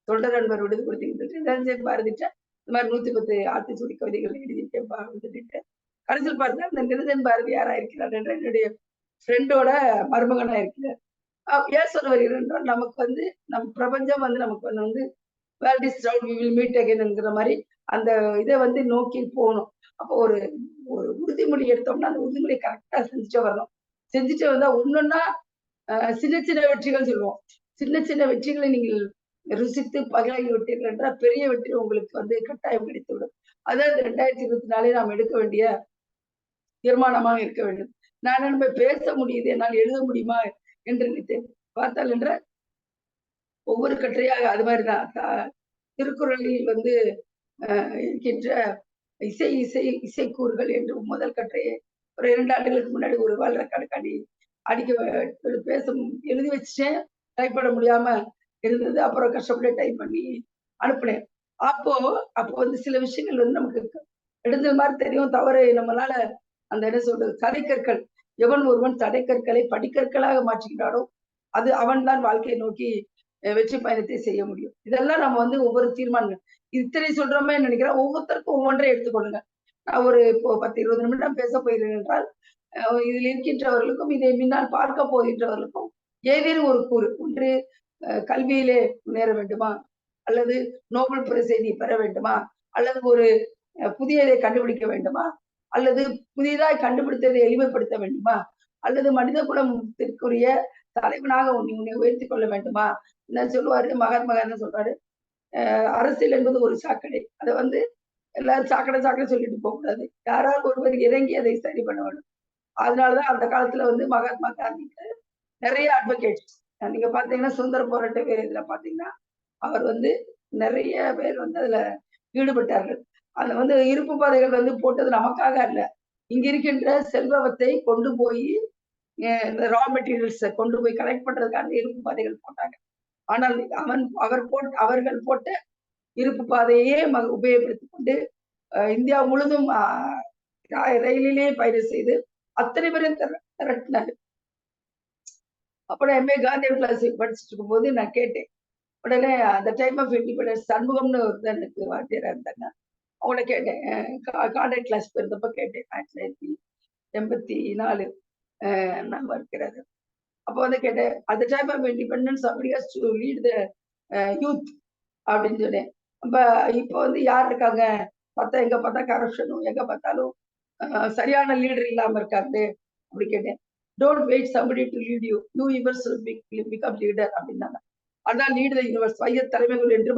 தொண்டர் நண்பர் விருது குடுத்தீங்கன்னு நிரஞ்சன் பாரதிட்ட இந்த மாரி 110 ஆத்திச்சூடி கவிதைகள் எழுதியிருக்கேன்ப்பா அப்படின்னு சொல்லிட்டு, கடைசியில பார்த்தா அந்த நிரஞ்சன் பாரதி யாரா இருக்கிறார் என்ற என்னுடைய ஃப்ரெண்டோட மருமகனா இருக்கிறார். ஏன் சொல்ல வருகிறேன் என்றால், நமக்கு வந்து நம் பிரபஞ்சம் வந்து நமக்கு வந்து world is round we will meet அகைன்ங்கிற மாரி அந்த இத வந்து நோக்கி போணும். அப்போ ஒரு ஒரு உறுதிமொழி எடுத்தோம்னா, அந்த உறுதிமொழிய கரெக்ட்டா செஞ்சுட்டே வரணும். செஞ்சுட்டு வந்தா ஒண்ணொன்னா சின்ன சின்ன வெற்றிகள் சொல்லுவோம். சின்ன சின்ன வெற்றிகளை நீங்கள் ருசித்து பகலாகி விட்டீர்கள் என்றால், பெரிய வெற்றி உங்களுக்கு வந்து கட்டாயம் கிடைத்துவிடும். அதான் இந்த 2024 நாம் எடுக்க வேண்டிய தீர்மானமாக இருக்க வேண்டும். நான் நம்ம பேச முடியுது, என்னால் எழுத முடியுமா என்று நினைத்தேன். பார்த்தால் என்ற ஒவ்வொரு கட்டுரையாக அது மாரிதான். திருக்குறளில் வந்து இருக்கின்ற இசைக்கூறுகள் என்று முதல் கட்டுரையை ஒரு 2 ஆண்டுகளுக்கு முன்னாடி ஒரு வேர்ல்ட் ரெக்கார்டுக்காண்டி பேச எழுதி வச்சுட்டேன். டைப் பண்ண முடியாம இருந்தது. அப்புறம் கஷ்டப்பட்டு டைப் பண்ணி அனுப்புனேன். அப்போ அப்போ வந்து சில விஷயங்கள் வந்து நமக்கு எடுத்த மாரி தெரியும். தவறு நம்மளால அந்த என்ன சொல்றது தடைக்கற்கள் எவன் ஒருவன் தடைக்கற்களை படிக்கற்களாக மாற்றுகிறானோ, அது அவன் தான் வாழ்க்கையை நோக்கி வெற்றி பயணத்தை செய்ய முடியும். இதெல்லாம் நம்ம வந்து ஒவ்வொரு தீர்மானங்கள் இத்தனை சொல்றோமே நினைக்கிறேன். ஒவ்வொருத்தருக்கும் ஒவ்வொன்றை எடுத்துக்கொள்ளுங்க. நான் ஒரு இப்போ 10, 20 நிமிடம் பேச போகிறேன் என்றால், இதில் இருக்கின்றவர்களுக்கும், இதை முன்னால் பார்க்க போகின்றவர்களுக்கும் ஏதேனும் ஒரு கூறு. ஒன்று கல்வியிலே முன்னேற வேண்டுமா? அல்லது நோபல் பரிசை நீ பெற வேண்டுமா? அல்லது ஒரு புதியதை கண்டுபிடிக்க வேண்டுமா? அல்லது புதிதாய் கண்டுபிடித்ததை எளிமைப்படுத்த வேண்டுமா? அல்லது மனித குலத்திற்குரிய தலைவனாக உன்னை உயர்த்திக் கொள்ள வேண்டுமா? என்ன சொல்லுவாரு மகாத்மா காந்தி சொல்றாரு, அரசியல் என்பது ஒரு சாக்கடை. அத வந்து எல்லாரும் சாக்கடை சாக்கடை சொல்லிட்டு போகக்கூடாது. யாராவது ஒருவர் இறங்கி அதை சரி பண்ண வேண்டும். அதனாலதான் அந்த காலத்துல வந்து மகாத்மா காந்திக்கு நிறைய அட்வொகேட்ஸ் நீங்க பாத்தீங்கன்னா சுதந்திர போராட்ட இதுல பாத்தீங்கன்னா அவர் வந்து நிறைய பேர் வந்து அதுல ஈடுபட்டார்கள். அதுல வந்து இருப்பு பாதைகள் வந்து போட்டது நமக்காக அல்ல. இங்க இருக்கின்ற செல்வத்தை கொண்டு போய் இந்த ரா மெட்டீரியல்ஸ கொண்டு போய் கலெக்ட் பண்றதுக்காக இருப்பு பாதைகள் போட்டாங்க. ஆனால் அவர்கள் போட்ட இருப்பு பாதையே உபயோகப்படுத்திக் கொண்டு இந்தியா முழுதும் ரயிலிலே பயணம் செய்து அத்தனை பேரும் திரட்டினாரு. அப்புறம் எம்ஏ காந்தியன் கிளாஸ் படிச்சுட்டு இருக்கும்போது நான் கேட்டேன். உடனே அந்த டைம் ஆஃப் இண்டிபெண்டன்ஸ் சண்முகம்னு ஒருத்தர் எனக்கு வாத்தியாரா இருந்தாங்க. அவங்கள கேட்டேன். கான்ட்ராக்ட் கிளாஸ் போயிருந்தப்ப கேட்டேன். 1984 நான் இருக்கிறது. அப்போ வந்து கேட்டேன், at the time of independence somebody has to lead the youth அப்படின்னு சொன்னேன். இப்போ வந்து யார் இருக்காங்க? எங்க பார்த்தா கரப்ஷனும், எங்க பார்த்தாலும் சரியான லீடர் இல்லாம இருக்காரு அப்படி கேட்டேன். Don't wait somebody to lead you yourself become leader அப்படின்னாங்க. அதான் லீட் த யூனிவர்ஸ் வைய தலைமைகள் என்று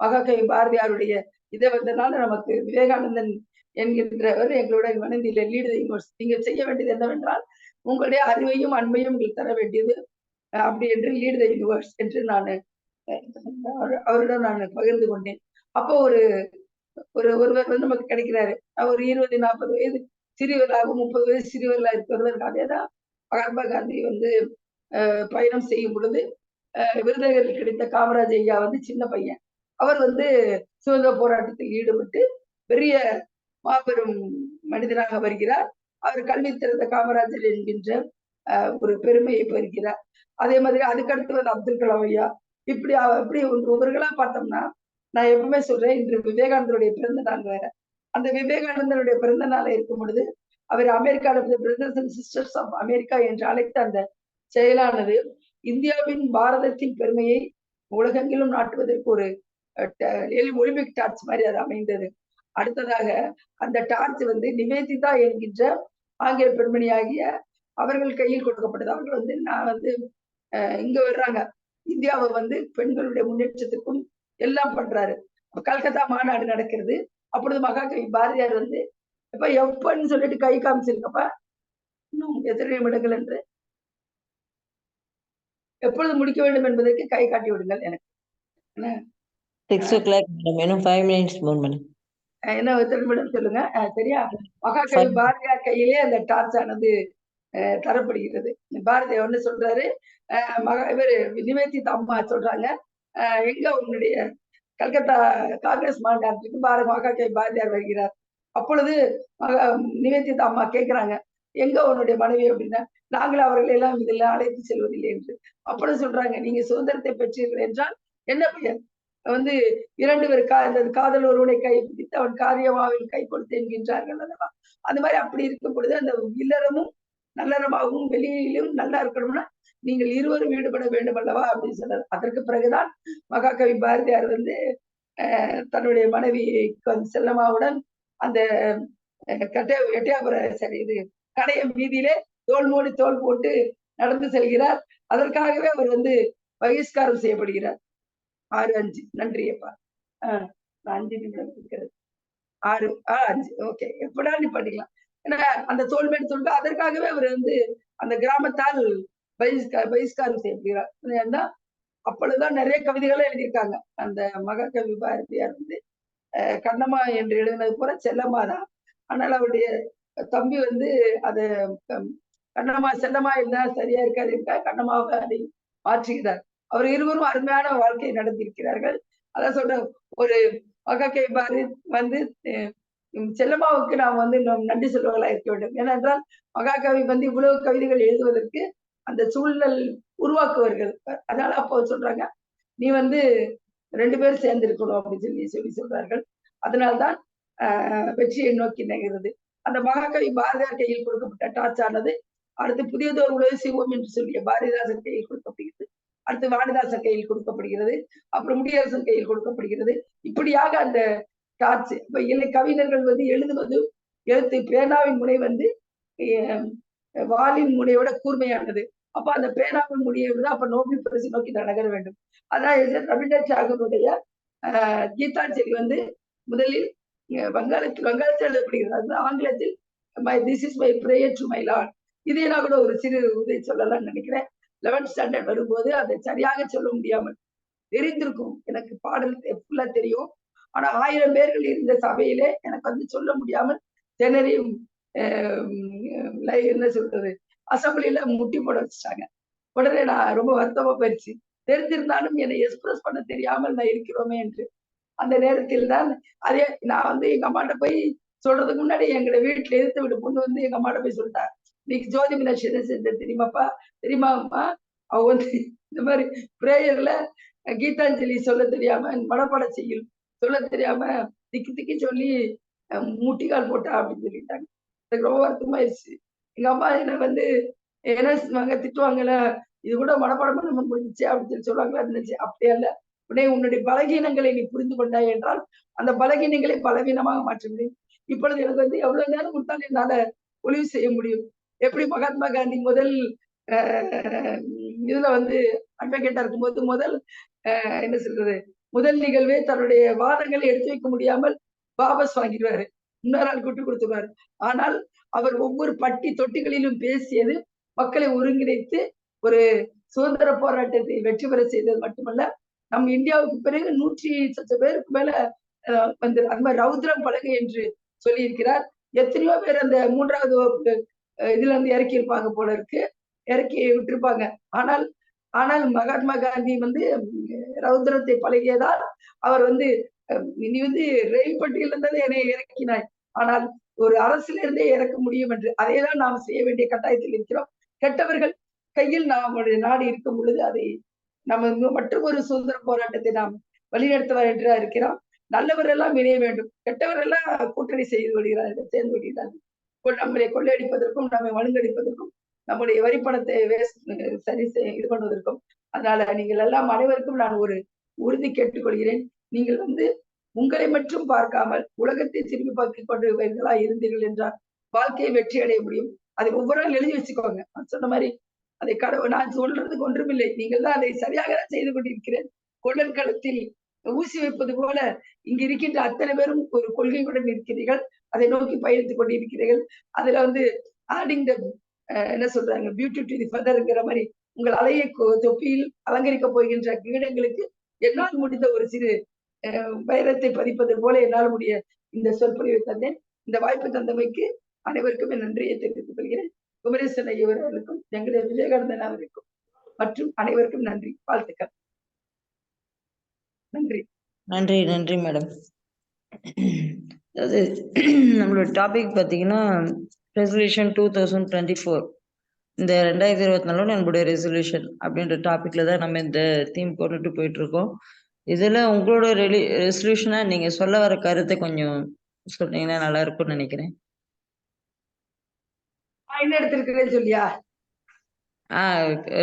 மகாகவி பாரதியாருடைய இதை வந்தனால நமக்கு விவேகானந்தன் என்கின்றவர் எங்களுடன் மனதில் லீட் த யூனிவர்ஸ். நீங்க செய்ய வேண்டியது என்னவென்றால் உங்களுடைய அறிவையும் அன்பையும் உங்களுக்கு தர வேண்டியது அப்படி என்று லீட் த யூனிவர்ஸ் என்று நான் அவரிடம் நான் பகிர்ந்து கொண்டேன். அப்போ ஒருவர் வந்து நமக்கு கிடைக்கிறாரு. அவர் 20, 40 வயது சிறியவர்களாகவும் 30 வயது சிறியவர்களா இருக்கிறவர். அதேதான் மகாத்மா காந்தி வந்து பயணம் செய்யும் பொழுது விருதுநகரில் கிடைத்த காமராஜ் ஐயா வந்து சின்ன பையன். அவர் வந்து சுதந்திர போராட்டத்தில் ஈடுபட்டு பெரிய மாபெரும் மனிதனாக வருகிறார். அவர் கல்வி திறந்த காமராஜர் என்கின்ற ஒரு பெருமையை பெறுகிறார். அதே மாதிரி அதுக்கடுத்து வந்து அப்துல் கலாம் ஐயா இப்படி ஒவ்வொருகளா பார்த்தோம்னா நான் எப்பவுமே சொல்றேன், இன்று விவேகானந்தருடைய பிறந்த நாள் வேற. அந்த விவேகானந்தருடைய பிறந்த நாளை இருக்கும் பொழுது அவர் அமெரிக்காவில் brothers and sisters of America என்று அழைத்த அந்த செயலானது இந்தியாவின் பாரதத்தின் பெருமையை உலகெங்கிலும் நாட்டுவதற்கு ஒரு ஒலிம்பிக் டார்ச் மாதிரி அது அமைந்தது. அடுத்ததாக அந்த டார்ச் வந்து நிவேதிதா என்கின்ற ஆங்கில பெண்மணியாகிய அவர்கள் கையில் கொடுக்கப்பட்டது. அவர்கள் வந்து நான் வந்து இங்க வர்றாங்க, இந்தியாவை வந்து பெண்களுடைய முன்னேற்றத்துக்கும் எல்லாம் பண்றாரு. கல்கத்தா மாநாடு நடக்கிறது. அப்பொழுது மகாகவி பாரதியார் வந்து இப்ப எப்பன்னு சொல்லிட்டு கை காமிச்சிருக்கப்ப இன்னும் எத்தனை நிமிடங்கள் என்று எப்பொழுது முடிக்க வேண்டும் என்பதற்கு கை காட்டி விடுங்கள் எனக்கு. 6 o'clock, madam. இன்னும் 5 minutes more, madam. என்ன எத்தனை நிமிடம் சொல்லுங்க. சரியா? மகாகவி பாரதியார் கையிலே அந்த டார்ச் ஆனது தரப்படுகிறது. பாரதியார் ஒண்ணு சொல்றாரு, இவர் நிவேதிதா அம்மா சொல்றாங்க, எங்க உன்னுடைய கல்கத்தா காங்கிரஸ் மாநாட்டுக்கு மகாகவி பாரதியார் வருகிறார். அப்பொழுது நிவேதிதா அம்மா கேட்கிறாங்க, எங்க உன்னுடைய மனைவி அப்படின்னா, நாங்கள் அவர்களை எல்லாம் இதெல்லாம் அழைத்து செல்வதில்லை என்று. அப்பொழுது சொல்றாங்க, நீங்க சுதந்திரத்தை பெற்றீர்கள் என்றால் என்ன பெயர்? வந்து 2 பேர் காதல் ஒருவனை கை பிடித்து அவன் காரியமாவில் கை கொடுத்து என்கின்றார்கள் அல்லவா? அந்த மாதிரி அப்படி இருக்கும் பொழுது அந்த இல்லறமும் நல்லறமாகவும் வெளியிலும் நல்லா இருக்கணும்னா நீங்கள் இருவரும் ஈடுபட வேண்டும் அல்லவா அப்படின்னு சொன்னார். அதற்கு பிறகுதான் மகாகவி பாரதியார் வந்து தன்னுடைய மனைவி செல்லம்மாவுடன் அந்த எட்டயாபுர சரி இது கடையம் வீதியிலே தோல் மூடி தோல் போட்டு நடந்து செல்கிறார். அதற்காகவே அவர் வந்து பகிஷ்காரம் செய்யப்படுகிறார். 6:05. நன்றி அப்பா. 5 நிமிடம் இருக்கிறது. 6:05. ஓகே, எப்படா நீ பண்ணிக்கலாம். ஏன்னா அந்த தோல்மேடு சொல்லிட்டு அதற்காகவே அவர் வந்து அந்த கிராமத்தால் பகிஷ்காரம் செய்யப்படுகிறார். அப்பொழுதுதான் நிறைய கவிதைகளை எழுதியிருக்காங்க. அந்த மகாகவி பாரதியார் வந்து கண்ணம்மா என்று எழுதினது போல செல்லம்மா தான். ஆனால் அவருடைய தம்பி வந்து அது கண்ணம்மா செல்லம்மா இருந்தா சரியா இருக்காது இருக்கா கண்ணம்மாவை அதை மாற்றுகிறார். அவர் இருவரும் அருமையான வாழ்க்கையை நடந்திருக்கிறார்கள். அதான் சொல்ற ஒரு மகாகவி பாரதி வந்து செல்லம்மாவுக்கு நாம் வந்து நன்றி சொல்வர்களா இருக்க வேண்டும். ஏனென்றால் மகாகவி வந்து இவ்வளவு கவிதைகள் எழுதுவதற்கு அந்த சூழல் உருவாக்குவார்கள். அதனால அப்போ சொல்றாங்க, நீ வந்து 2 பேரும் சேர்ந்து இருக்கணும் அப்படின்னு சொல்லி சொல்றார்கள். அதனால்தான் வெற்றியை நோக்கி நகர்கிறது. அந்த மகாகவி பாரதியார் கையில் கொடுக்கப்பட்ட டார்ச் ஆனது அடுத்து புதியதோர் உலக செய்வோம் என்று சொல்லிய பாரதிதாசன் கையில் கொடுக்கப்படுகிறது. அடுத்து வாணிதாசன் கையில் கொடுக்கப்படுகிறது. அப்புறம் முடியரசன் கையில் கொடுக்கப்படுகிறது. இப்படியாக அந்த டார்ச் இப்ப இல்லை கவிஞர்கள் வந்து எழுதுவது எழுத்து பேனாவின் முனை வந்து வாளின் முனையோட கூர்மையானது. அப்ப அந்த பேனாவின் முனையை விட அப்ப நோபல் பரிசு நோக்கி நகர வேண்டும். அதான் ரவீந்திரநாத் தாகூருடைய கீதாஞ்சலி வந்து முதலில் வங்காளத்தில் எழுதப்படுகிறது. அது ஆங்கிலத்தில் this is my prayer to my Lord. இதே நான் கூட ஒரு சிறு உதவி சொல்லலாம்னு நினைக்கிறேன். 11th ஸ்டாண்டர்ட் வரும்போது அதை சரியாக சொல்ல முடியாமல் தெரிந்திருக்கும். எனக்கு பாடல் ஃபுல்லா தெரியும். ஆனா 1000 பேர்கள் இருந்த சபையிலே எனக்கு வந்து சொல்ல முடியாமல் திணறியும் என்ன சொல்றது அசம்பிளில முட்டி போட வச்சுட்டாங்க. உடனே நான் ரொம்ப வருத்தமா போயிடுச்சு. தெரிஞ்சிருந்தாலும் என்னை எக்ஸ்பிரஸ் பண்ண தெரியாமல் நான் இருக்கிறோமே என்று. அந்த நேரத்தில் தான் அதே நான் வந்து எங்க அம்மாட்ட போய் சொல்றதுக்கு முன்னாடி எங்களை வீட்டுல எதிர்த்து விட்டு பொண்ணு வந்து எங்க அம்மாட்ட போய் சொல்லிட்டா, இன்னைக்கு ஜோதி மீனாட்சி என்ன செஞ்ச தெரியுமாப்பா? தெரியுமாம்மா? அவ வந்து இந்த மாதிரி பிரேயர்ல கீதாஞ்சலி சொல்ல தெரியாம மனப்பாட செய்யும் சொல்ல தெரியாம திக்கி திக்கி சொல்லி முட்டிக்கால் போட்டா அப்படின்னு சொல்லிட்டாங்க. எனக்கு ரொம்ப வருத்தமாயிருச்சு. எங்க அம்மா என்ன வந்து என்ன திட்டுவாங்கல்ல, இது கூட மனப்பாடம் பண்ண முடிஞ்சிச்சு அப்படின்னு சொல்லி சொல்லுவாங்களா இருந்துச்சு. அப்படியே இல்ல, உடனே உன்னுடைய பலகீனங்களை நீ புரிந்து கொண்டாய் என்றால் அந்த பலகீனங்களை பலவீனமாக மாற்ற முடியும். இப்பொழுது எனக்கு வந்து எவ்வளவு நேரம் கொடுத்தாலும் என்னால ஒளிவு செய்ய முடியும். எப்படி மகாத்மா காந்தி முதல் இதுல வந்து அட்வொகேட்டா இருக்கும்போது முதல் என்ன சொல்றது முதல் நிகழ்வே தன்னுடைய வாதங்களை எடுத்து வைக்க முடியாமல் வாபஸ் வாங்கிடுவாரு, இன்னொரு நாள் கூட்டு கொடுத்துருவாரு. ஆனால் அவர் ஒவ்வொரு பட்டி தொட்டிகளிலும் பேசியது மக்களை ஒருங்கிணைத்து ஒரு சுதந்திர போராட்டத்தை வெற்றி பெற செய்தது மட்டுமல்ல, நம் இந்தியாவுக்கு பிறகு 100 பேருக்கு மேல வந்து அந்த மாதிரி ரௌத்ரம் பலகை என்று சொல்லி இருக்கிறார். எத்தனையோ பேர் அந்த 3வது வகுப்பு இதுல இருந்து இறக்கி இருப்பாங்க போல இருக்கு, இறக்கி விட்டுருப்பாங்க. ஆனால் மகாத்மா காந்தி வந்து ரௌத்ரத்தை பழகியதால் அவர் வந்து நீ வந்து ரயில் பட்டியல இருந்ததை என்னை இறக்கினாய், ஆனால் ஒரு அரசில இருந்தே இறக்க முடியும் என்று. அதைதான் நாம் செய்ய வேண்டிய கட்டாயத்தில் இருக்கிறோம். கெட்டவர்கள் கையில் நம்முடைய நாடு இருக்கும் பொழுது அதை நம்ம மற்றும் ஒரு சுதந்திர போராட்டத்தை நாம் வழிநடத்த வேண்டியதா இருக்கிறோம். நல்லவர் எல்லாம் இணைய வேண்டும், கெட்டவர் எல்லாம் கூட்டணி செய்து வருகிறார்கள், சேர்ந்து வருகிறார்கள். நம்மளை கொள்ளையடிப்பதற்கும் நம்மை மழுங்கடிப்பதற்கும் நம்முடைய வரி பணத்தை இது பண்ணுவதற்கும். அதனால நீங்கள் எல்லாம் அனைவருக்கும் நான் ஒரு உறுதி கேட்டுக்கொள்கிறேன். நீங்கள் உங்களை மட்டும் பார்க்காமல் உலகத்தை திரும்பி பார்த்துக் கொண்டவர்களா இருந்தீர்கள் என்றால் வாழ்க்கையை வெற்றி அடைய முடியும். அதை ஒவ்வொரு நாள் எழுதி வச்சுக்கோங்க. நான் சொன்ன மாதிரி அதை நான் சொல்றதுக்கு ஒன்றுமில்லை. நீங்கள் தான் அதை சரியாக செய்து கொண்டிருக்கிறேன். கொள்ளன் களத்தில் ஊசி வைப்பது போல இங்க இருக்கின்ற அத்தனை பேரும் ஒரு கொள்கையுடன் இருக்கிறீர்கள். அதை நோக்கி பயணித்துக் கொண்டிருக்கிறீர்கள். அதுல ஆடிங் த என்ன சொல்றாங்க, பியூட்டி டு தி ஃபெதர்ங்கிற மாதிரி உங்கள் அலையை தொப்பியில் அலங்கரிக்க போகின்ற கிரீடங்களுக்கு என்னால் முடிந்த ஒரு சிறு வைரத்தை பதிப்பது போல என்னால் முடிய இந்த சொற்பொழிவை தந்தேன். இந்த வாய்ப்பு தந்தமைக்கு அனைவருக்கும் என் நன்றியை தெரிவித்துக் கொள்கிறேன். குமரேசன் ஐயவர்களுக்கும் எங்களுடைய விஜயகாந்தன் அவருக்கும் மற்றும் அனைவருக்கும் நன்றி, வாழ்த்துக்கள். நன்றி. நன்றி நன்றி மேடம். அதாவது நம்மளோட டாபிக் பார்த்தீங்கன்னா ரெசல்யூஷன் 2024. இந்த 2024 நம்மளுடைய ரெசல்யூஷன் அப்படின்ற டாபிக்ல தான் நம்ம இந்த தீம் கொண்டுட்டு போயிட்டு இருக்கோம். இதுல உங்களோட ரெசல்யூஷனா நீங்க சொல்ல வர கருத்தை கொஞ்சம் சொன்னீங்கன்னா நல்லா இருக்கும்னு நினைக்கிறேன். என்ன எடுத்திருக்கிறேன்னு சொல்லியா?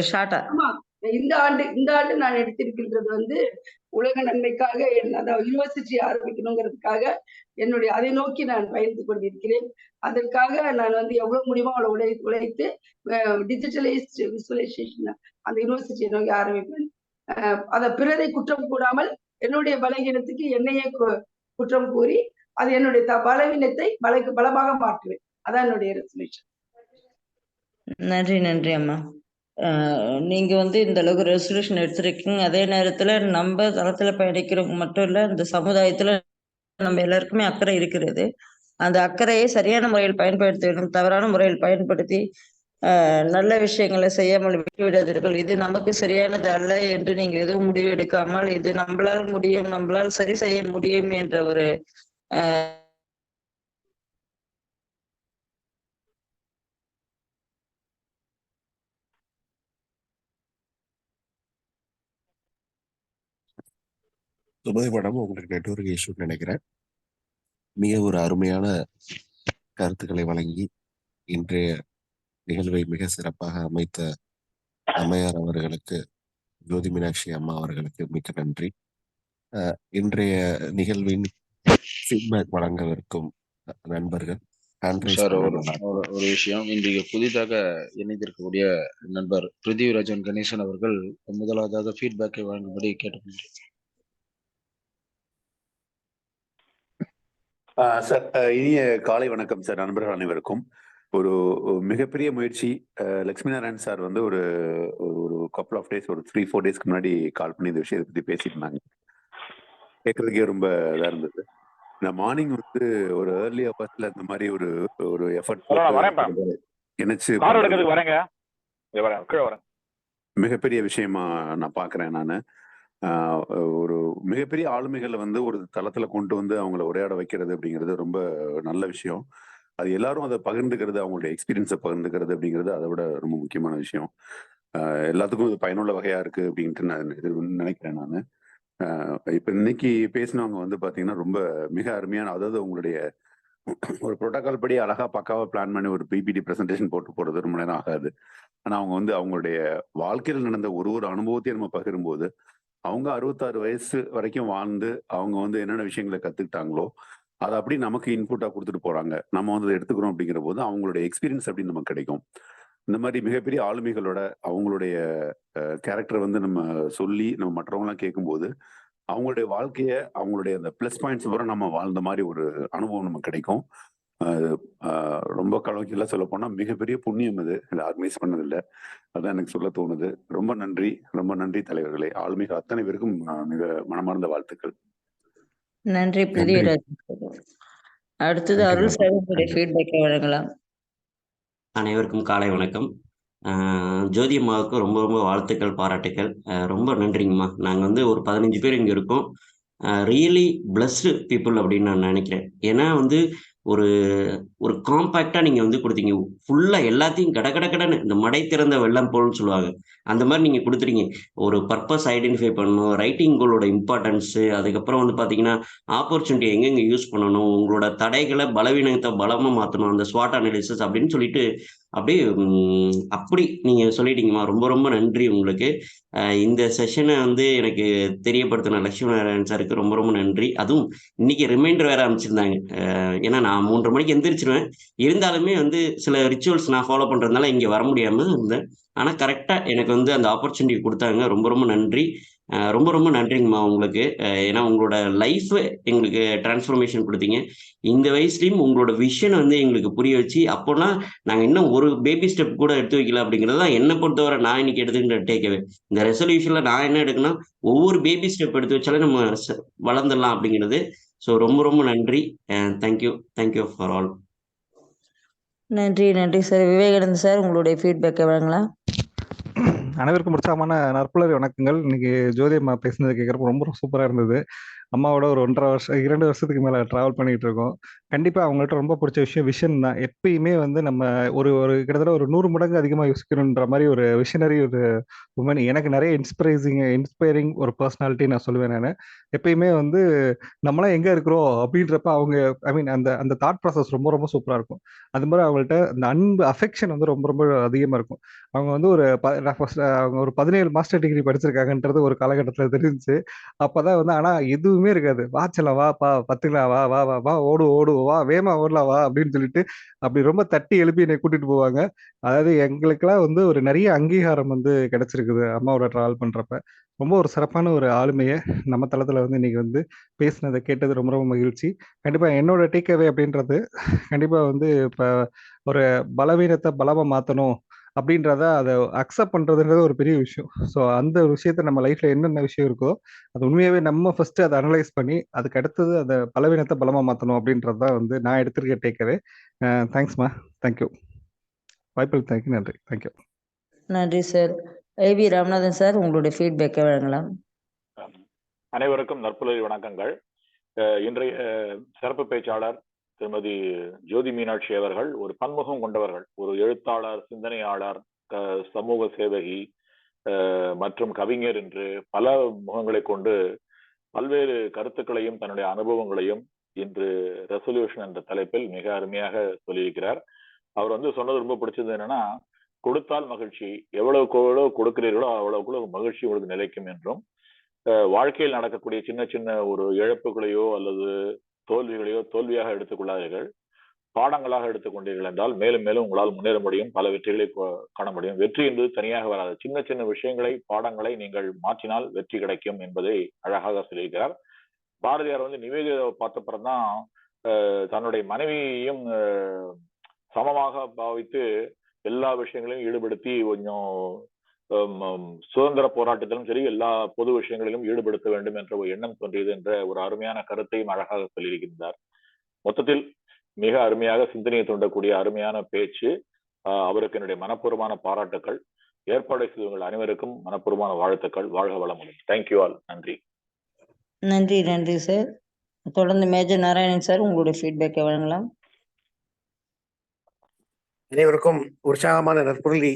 ஷார்ட்டா. ஆமா, இந்த ஆண்டு நான் எடுத்திருக்கின்றது உலக நன்மைக்காக அதாவது யூனிவர்சிட்டி ஆரம்பிக்கணுங்கிறதுக்காக அதை நோக்கி நான் பயணித்துக் கொண்டிருக்கிறேன். அதற்காக நான் எவ்வளவு முடியுமோ அவ்வளவு உழைத்து டிஜிட்டலைஸ்ட் விசுவலைசேஷன் அந்த யூனிவர்சிட்டியை நோக்கி ஆரம்பிப்பேன். அதை பிறரை குற்றம் கூடாமல் என்னுடைய பலகீனத்துக்கு என்னையே குற்றம் கூறி அது என்னுடைய பலவீனத்தை பலமாக மாற்றுவேன். அதான் என்னுடைய ரெசல்யூஷன். நன்றி நன்றி அம்மா. நீங்க இந்த அளவுக்கு ரெசல்யூஷன் எடுத்திருக்கீங்க. அதே நேரத்துல நம்ம தளத்துல பயணிக்கிறவங்க மட்டும் இல்ல, இந்த சமுதாயத்துல நம்ம எல்லாருக்குமே அக்கறை இருக்கிறது. அந்த அக்கறையை சரியான முறையில் பயன்படுத்த வேண்டும். தவறான முறையில் பயன்படுத்தி நல்ல விஷயங்களை செய்யாமல் விட்டுவிடாதீர்கள். இது நமக்கு சரியானது அல்ல என்று நீங்க எதுவும் முடிவு எடுக்காமல் இது நம்மளால் முடியும், நம்மளால் சரி செய்ய முடியும் என்ற ஒரு சுமதி மேடம், உங்களுக்கு நெட்வொர்க் இஷ்யூன்னு நினைக்கிறேன். மிக ஒரு அருமையான கருத்துக்களை வழங்கி இன்றைய நிகழ்வை மிக சிறப்பாக அமைத்த அம்மையார் அவர்களுக்கு, ஜோதி மீனாட்சி அம்மா அவர்களுக்கு மிக்க நன்றி. இன்றைய நிகழ்வின் ஃபீட்பேக் வழங்கவிருக்கும் நண்பர்கள் சார், ஒரு விஷயம், இன்றைக்கு புதிதாக இணைந்திருக்கக்கூடிய நண்பர் பிருத்திவிராஜன் கணேசன் அவர்கள் முதலாவதாக ஃபீட்பேக்கை வழங்கும்படி கேட்டுக்கொள்கிறேன். சார், இனிய காலை வணக்கம் சார். நண்பர்கள் அனைவருக்கும் ஒரு மிகப்பெரிய முயற்சி. லட்சுமி நாராயண் சார் ஒரு கப்புள் ஆஃப் டேஸ், ஒரு 3-4 டேஸ்க்கு முன்னாடி கால் பண்ணி இந்த விஷயத்தை பத்தி பேசியிருந்தாங்க. கேட்கறதுக்கே ரொம்ப இதா இருந்தது. நான் மார்னிங் ஒரு ஏர்லி ஹவர்ஸ்ல இந்த மாதிரி ஒரு எஃபர்ட் இணைச்சு மிகப்பெரிய விஷயமா நான் பாக்குறேன். நான் ஒரு மிகப்பெரிய ஆளுமைகளை ஒரு தளத்துல கொண்டு அவங்கள உரையாட வைக்கிறது அப்படிங்கிறது ரொம்ப நல்ல விஷயம். அது எல்லாரும் அதை பகிர்ந்துக்கிறது, அவங்களுடைய எக்ஸ்பீரியன்ஸை பகிர்ந்துக்கிறது அப்படிங்கிறது அதை விட ரொம்ப முக்கியமான விஷயம். எல்லாத்துக்கும் இது பயனுள்ள வகையா இருக்கு அப்படின்ட்டு நான் நினைக்கிறேன். நான் இப்ப இன்னைக்கு பேசினவங்க பாத்தீங்கன்னா ரொம்ப மிக அருமையான, அதாவது உங்களுடைய ஒரு புரோட்டோகால் படி அழகா பக்காவா பிளான் பண்ணி ஒரு பிபிடி பிரசன்டேஷன் போட்டு போறது ரொம்ப நேரம் ஆகாது. ஆனா அவங்க அவங்களுடைய வாழ்க்கையில் நடந்த ஒரு அனுபவத்தையும் நம்ம பகிரும்போது அவங்க 66 வயசு வரைக்கும் வாழ்ந்து அவங்க என்னென்ன விஷயங்களை கத்துக்கிட்டாங்களோ அதை அப்படி நமக்கு இன்புட்டா கொடுத்துட்டு போறாங்க. நம்ம அதை எடுத்துக்கிறோம். அப்படிங்கிற போது அவங்களுடைய எக்ஸ்பீரியன்ஸ் அப்படின்னு நமக்கு கிடைக்கும். இந்த மாதிரி மிகப்பெரிய ஆளுமைகளோட அவங்களுடைய கேரக்டர் நம்ம சொல்லி நம்ம மற்றவங்களாம் கேட்கும்போது அவங்களுடைய வாழ்க்கைய, அவங்களுடைய அந்த பிளஸ் பாயிண்ட்ஸ் பூரா நம்ம வாழ்ந்த மாதிரி ஒரு அனுபவம் நமக்கு கிடைக்கும். ரொம்ப கலவைக்கெல்லாம் சொல்ல போனா மிகப்பெரிய புண்ணியம் இது. இதை ஆர்கனைஸ் பண்ணதில்லை. அதான் எனக்கு சொல்ல தோணுது. ரொம்ப நன்றி, ரொம்ப நன்றி தலைவர்களே. ஆளுமைகள் அத்தனை பேருக்கும் மிக மனமார்ந்த வாழ்த்துக்கள். நன்றி பிருத்திவிராஜ். அடுத்தது அருள் சார் ஃபீட்பேக்கை வழங்கலாம். அனைவருக்கும் காலை வணக்கம். ஜோதி அம்மாவுக்கு ரொம்ப ரொம்ப வாழ்த்துக்கள், பாராட்டுக்கள். ரொம்ப நன்றிங்கம்மா. நாங்கள் ஒரு 15 பேர் இங்கே இருக்கோம். ரியலி பிளஸ்டு பீப்புள் அப்படின்னு நான் நினைக்கிறேன். ஏன்னா ஒரு ஒரு காம்பேக்டா நீங்க வந்து கொடுத்தீங்க. ஃபுல்லா எல்லாத்தையும் கட கட கடன்னு இந்த மடை திறந்த வெள்ளம் போல்ன்னு சொல்லுவாங்க. அந்த மாரி நீங்க குடுத்துட்டீங்க. ஒரு பர்ப்பஸ் ஐடென்டிஃபை பண்ணணும். ரைட்டிங் கோலோட இம்பார்ட்டன்ஸு, அதுக்கப்புறம் வந்து பார்த்தீங்கன்னா, ஆப்பர்ச்சுனிட்டிய எங்கெங்க யூஸ் பண்ணணும், உங்களோட தடைகள பலவீனத்த பலமா மாத்தணும். அந்த ஸ்வாட் அனாலிசிஸ் அப்படின்னு சொல்லிட்டு, அப்படியே அப்படி நீங்க சொல்லிட்டீங்கம்மா. ரொம்ப ரொம்ப நன்றி உங்களுக்கு. இந்த செஷன வந்து எனக்கு தெரியப்படுத்தின லட்சுமிநாராயணன் சாருக்கு ரொம்ப ரொம்ப நன்றி. அதுவும் இன்னைக்கு ரிமைண்டர் வேற அனுப்பிச்சிருந்தாங்க. ஏன்னா நான் 3:30 மணிக்கு எந்திரிச்சுருவேன். இருந்தாலுமே வந்து சில ரிச்சுவல்ஸ் நான் ஃபாலோ பண்றதுனால இங்க வர முடியாம இருந்தேன். ஆனா கரெக்ட்டா எனக்கு வந்து அந்த ஆப்பர்ச்சுனிட்டி குடுத்தாங்க. ரொம்ப ரொம்ப நன்றி. ரொம்ப ரொம்ப நன்றிங்கம்மா உங்களுக்கு. ஏன்னா உங்களோட லைஃப் எங்களுக்கு டிரான்ஸ்ஃபர்மேஷன் குடுத்தீங்க. இந்த வயசுலயும் உங்களோட விஷன் வந்து எங்களுக்கு புரிய வச்சு, அப்போனா நாங்க இன்னும் ஒரு பேபி ஸ்டெப் கூட எடுத்து வைக்கல அப்படிங்கிறது தான் என்ன பொறுத்தவரை நான் இன்னைக்கு எடுத்துக்கிட்ட டேக் அவே. இந்த ரெசல்யூஷன்ல நான் என்ன எடுக்கணும், ஒவ்வொரு பேபி ஸ்டெப் எடுத்து வச்சாலே நம்ம வளர்ந்துடலாம் அப்படிங்கிறது. ஸோ ரொம்ப ரொம்ப நன்றி. தேங்க்யூ. Thank you for all. நன்றி, நன்றி சார். விவேகானந்த் சார், உங்களுடைய ஃபீட்பேக்கை வழங்கலாம். அனைவருக்கும் உற்சாகமான நற்புலரி வணக்கங்கள். இன்னைக்கு ஜோதி அம்மா பேசுனது கேட்குறப்ப ரொம்ப சூப்பராக இருந்தது. அம்மாவோட ஒரு 1.5 வருஷம் 2 வருஷத்துக்கு மேலே ட்ராவல் பண்ணிகிட்டு இருக்கோம். கண்டிப்பாக அவங்கள்ட்ட ரொம்ப பிடிச்ச விஷயம் விஷன் தான். எப்பயுமே வந்து நம்ம ஒரு ஒரு கிட்டத்தட்ட ஒரு 100 மடங்கு அதிகமாக யோசிக்கணுன்ற மாதிரி ஒரு விஷனரி ஒரு உமன். எனக்கு நிறைய இன்ஸ்பைரிங் ஒரு பர்சனாலிட்டி நான் சொல்லுவேன். நான் எப்பயுமே வந்து நம்மளாம் எங்கே இருக்கிறோம் அப்படின்றப்ப அவங்க அந்த அந்த தாட் ப்ராசஸ் ரொம்ப ரொம்ப சூப்பராக இருக்கும். அது மாதிரி அவங்கள்ட்ட அந்த அன்பு அஃபெக்ஷன் வந்து ரொம்ப ரொம்ப அதிகமாக இருக்கும். அவங்க வந்து அவங்க ஒரு 17 மாஸ்டர் டிகிரி படிச்சிருக்காங்கன்றது ஒரு காலகட்டத்தில் தெரிஞ்சுச்சு. அப்பதான் வந்து ஆனா எதுவுமே இருக்காது. "வா செல்லம் வாப்பா, பத்துக்கலாம் வா வா வா வா ஓடுவோம் வா வேகமா ஓடலாம் வா" அப்படின்னு சொல்லிட்டு அப்படி ரொம்ப தட்டி எழுப்பி என்னை கூட்டிட்டு போவாங்க. அதாவது எங்களுக்கெல்லாம் வந்து ஒரு நிறைய அங்கீகாரம் வந்து கிடைச்சிருக்குது அம்மாவோட டிராவல் பண்றப்ப. ரொம்ப ஒரு சிறப்பான ஒரு ஆளுமைய நம்ம தளத்துல வந்து இன்னைக்கு வந்து பேசினதை கேட்டது ரொம்ப ரொம்ப மகிழ்ச்சி. கண்டிப்பா என்னோட டேக் அவே அப்படின்றது கண்டிப்பா வந்து இப்ப ஒரு பலவீனத்தை பலமா மாத்தணும் அப்படின்றத அதை அக்செப்ட் பண்றதுன்றது ஒரு பெரிய விஷயம். ஸோ அந்த ஒரு விஷயத்த நம்ம லைஃப்ல என்னென்ன விஷயம் இருக்கோ அது உண்மையாவே நம்ம ஃபர்ஸ்ட் அதை அனலைஸ் பண்ணி அதுக்கு அடுத்தது அதை பலவீனத்தை பலமா மாத்தணும் அப்படின்றது தான் வந்து நான் எடுத்திருக்க டேக்அவே. தேங்க்ஸ்மா. தேங்க்யூ. வாய்ப்புக்கு தேங்க்யூ. நன்றி. தேங்க்யூ. நன்றி சார். ஐவி ராமநாதன் சார், உங்களுடைய ஃபீட்பேக்கை வழங்கலாம். அனைவருக்கும் நற்புலரி வணக்கங்கள். இன்றைய சிறப்பு பேச்சாளர் திருமதி ஜோதி மீனாட்சி அவர்கள் ஒரு பன்முகம் கொண்டவர்கள். ஒரு எழுத்தாளர், சிந்தனையாளர், சமூக சேவகி மற்றும் கவிஞர் என்று பல முகங்களை கொண்டு பல்வேறு கருத்துக்களையும் தன்னுடைய அனுபவங்களையும் இன்று ரெசல்யூஷன் என்ற தலைப்பில் மிக அருமையாக சொல்லியிருக்கிறார். அவர் வந்து சொன்னது ரொம்ப பிடிச்சது என்னன்னா, கொடுத்தால் மகிழ்ச்சி, எவ்வளவுக்கு எவ்வளவு கொடுக்கிறீர்களோ அவ்வளவுக்குள்ள மகிழ்ச்சி உங்களுக்கு நிலைக்கும் என்றும், வாழ்க்கையில் நடக்கக்கூடிய சின்ன சின்ன ஒரு இழப்புகளையோ அல்லது தோல்விகளையோ தோல்வியாக எடுத்துக்கொள்ளாதீர்கள், பாடங்களாக எடுத்துக்கொண்டீர்கள் என்றால் மேலும் மேலும் உங்களால் முன்னேற முடியும், பல வெற்றிகளை காண முடியும். வெற்றி என்பது தனியாக வராது. சின்ன சின்ன விஷயங்களை, பாடங்களை நீங்கள் மாற்றினால் வெற்றி கிடைக்கும் என்பதை அழகாக சொல்லியிருக்கிறார். பாரதியார் வந்து நிவேதிதாவை பார்த்தப்புறம்தான் தன்னுடைய மனைவியையும் சமமாக பாவித்து எல்லா விஷயங்களையும் ஈடுபடுத்தி கொஞ்சம் சுதந்திர போராட்டத்திலும் சரி எல்லா பொது விஷயங்களிலும் ஈடுபடுத்த வேண்டும் என்ற ஒரு எண்ணம் தோன்றியது என்ற ஒரு அருமையான கருத்தையும் அழகாக சொல்லியிருக்கின்றார். மொத்தத்தில் மிக அருமையாக சிந்தனையை தூண்டக்கூடிய அருமையான பேச்சு. அவருக்கு என்னுடைய மனப்பூர்வமான பாராட்டுக்கள். ஏற்பாடு செய்தவர்கள் அனைவருக்கும் மனப்பூர்வமான வாழ்த்துக்கள். வாழ்க வளமுடன். Thank you all. நன்றி. நன்றி, நன்றி சார். தொடர்ந்து மேஜர் நாராயணன் சார், உங்களுடைய ஃபீட்பேக்கை வழங்கலாம். அனைவருக்கும் உற்சாகமான நற்புலரி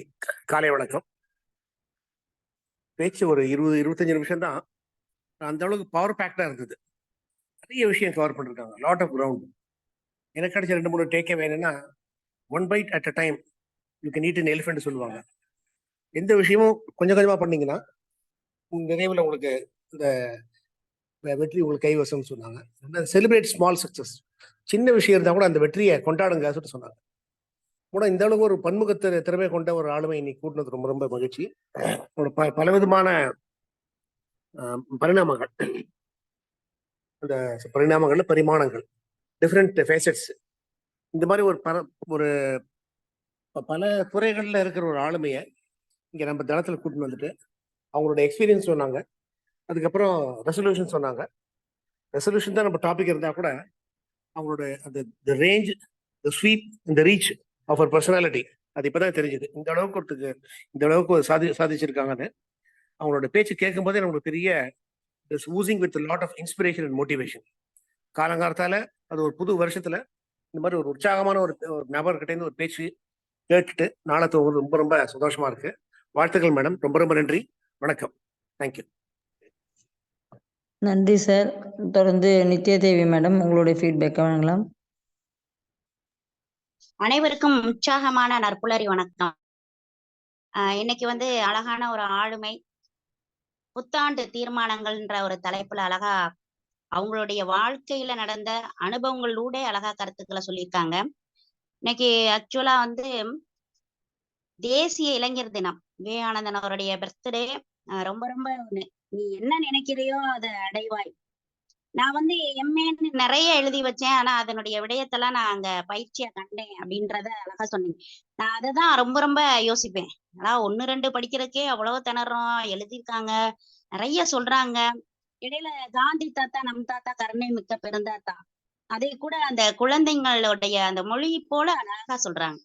காலை வணக்கம். பேச்சு ஒரு 20-25 நிமிஷம் தான். அந்த அளவுக்கு பவர் பேக்டா இருந்தது. நிறைய விஷயம் கவர் பண்ணிருக்காங்க. Lot of ground. எனக்கு கிடைச்ச 2-3 டேக்கே வேணும்னா, 1 bite at a time you can eat an elephant சொல்லுவாங்க. எந்த விஷயமும் கொஞ்சம் கொஞ்சமா பண்ணீங்கன்னா நிறைவுல உங்களுக்கு இந்த வெற்றி உங்களுக்கு கைவசம் சொன்னாங்க. Celebrate small success. சின்ன விஷயம் இருந்தா கூட அந்த வெற்றியை கொண்டாடுங்க சொல்லிட்டு சொன்னாங்க. கூட இந்த அளவுக்கு ஒரு பன்முக திறமை கொண்ட ஒரு ஆளுமை இன்னைக்கு கூட்டினது ரொம்ப ரொம்ப மகிழ்ச்சி. பலவிதமான பரிணாமங்கள், அந்த பரிணாமங்கள்ல பரிமாணங்கள், டிஃப்ரெண்ட் ஃபேசட்ஸ், இந்த மாதிரி ஒரு பல துறைகள்ல இருக்கிற ஒரு ஆளுமையை இங்க நம்ம தளத்துல கூட்டின்னு வந்துட்டு அவங்களோட எக்ஸ்பீரியன்ஸ் சொன்னாங்க. அதுக்கப்புறம் ரெசல்யூஷன் சொன்னாங்க. ரெசல்யூஷன் தான் நம்ம டாபிக் இருந்தா கூட அவங்களோட அந்த ரேஞ்ச், த ஸ்வீப், இந்த ரீச் ஆஃப் அவர் பர்சனாலிட்டி அது இப்பதான் தெரிஞ்சுது. இந்த அளவுக்கு சாதிச்சிருக்காங்கன்னு அவங்களோட பேச்சு கேட்கும் போதே நமக்கு பெரிய oozing with lot of inspiration and motivation. காலங்காலத்தால அது ஒரு புது வருஷத்துல இந்த மாதிரி ஒரு உற்சாகமான ஒரு நபர்கிட்ட இருந்து ஒரு பேச்சு கேட்டுட்டு நாளை தூங்குறது ரொம்ப ரொம்ப சந்தோஷமா இருக்கு. வாழ்த்துக்கள் மேடம், ரொம்ப ரொம்ப நன்றி, வணக்கம், தேங்க்யூ. நன்றி சார். தொடர்ந்து நித்யாதேவி மேடம் உங்களுடைய ஃபீட்பேக்கை வழங்கலாம். அனைவருக்கும் உற்சாகமான நற்புலரி வணக்கம். இன்னைக்கு வந்து அழகான ஒரு ஆளுமை புத்தாண்டு தீர்மானங்கள்ன்ற ஒரு தலைப்புல அழகா அவங்களுடைய வாழ்க்கையில நடந்த அனுபவங்களோட அழகா கருத்துக்களை சொல்லியிருக்காங்க. இன்னைக்கு ஆக்சுவலா வந்து தேசிய இளைஞர் தினம், விவேகானந்தன் அவருடைய பர்த்டே. ரொம்ப ரொம்ப நீ என்ன நினைக்கிறையோ அதை அடைவாய். நான் வந்து எம்ஏன்னு நிறைய எழுதி வச்சேன், ஆனா அதனுடைய விடயத்தெல்லாம் நான் அங்க பயிற்சியா கண்டேன் அப்படின்றத அழகா சொன்னீங்க. நான் அதைதான் ரொம்ப ரொம்ப யோசிப்பேன். அதான் 1, 2 படிக்கிறதுக்கே அவ்வளவு திணறோம், எழுதியிருக்காங்க, நிறைய சொல்றாங்க. இடையில காந்தி தாத்தா நம் தாத்தா கருணை மிக்க பெருந்தாத்தா, அதை கூட அந்த குழந்தைங்களுடைய அந்த மொழி போல அழகா சொல்றாங்க.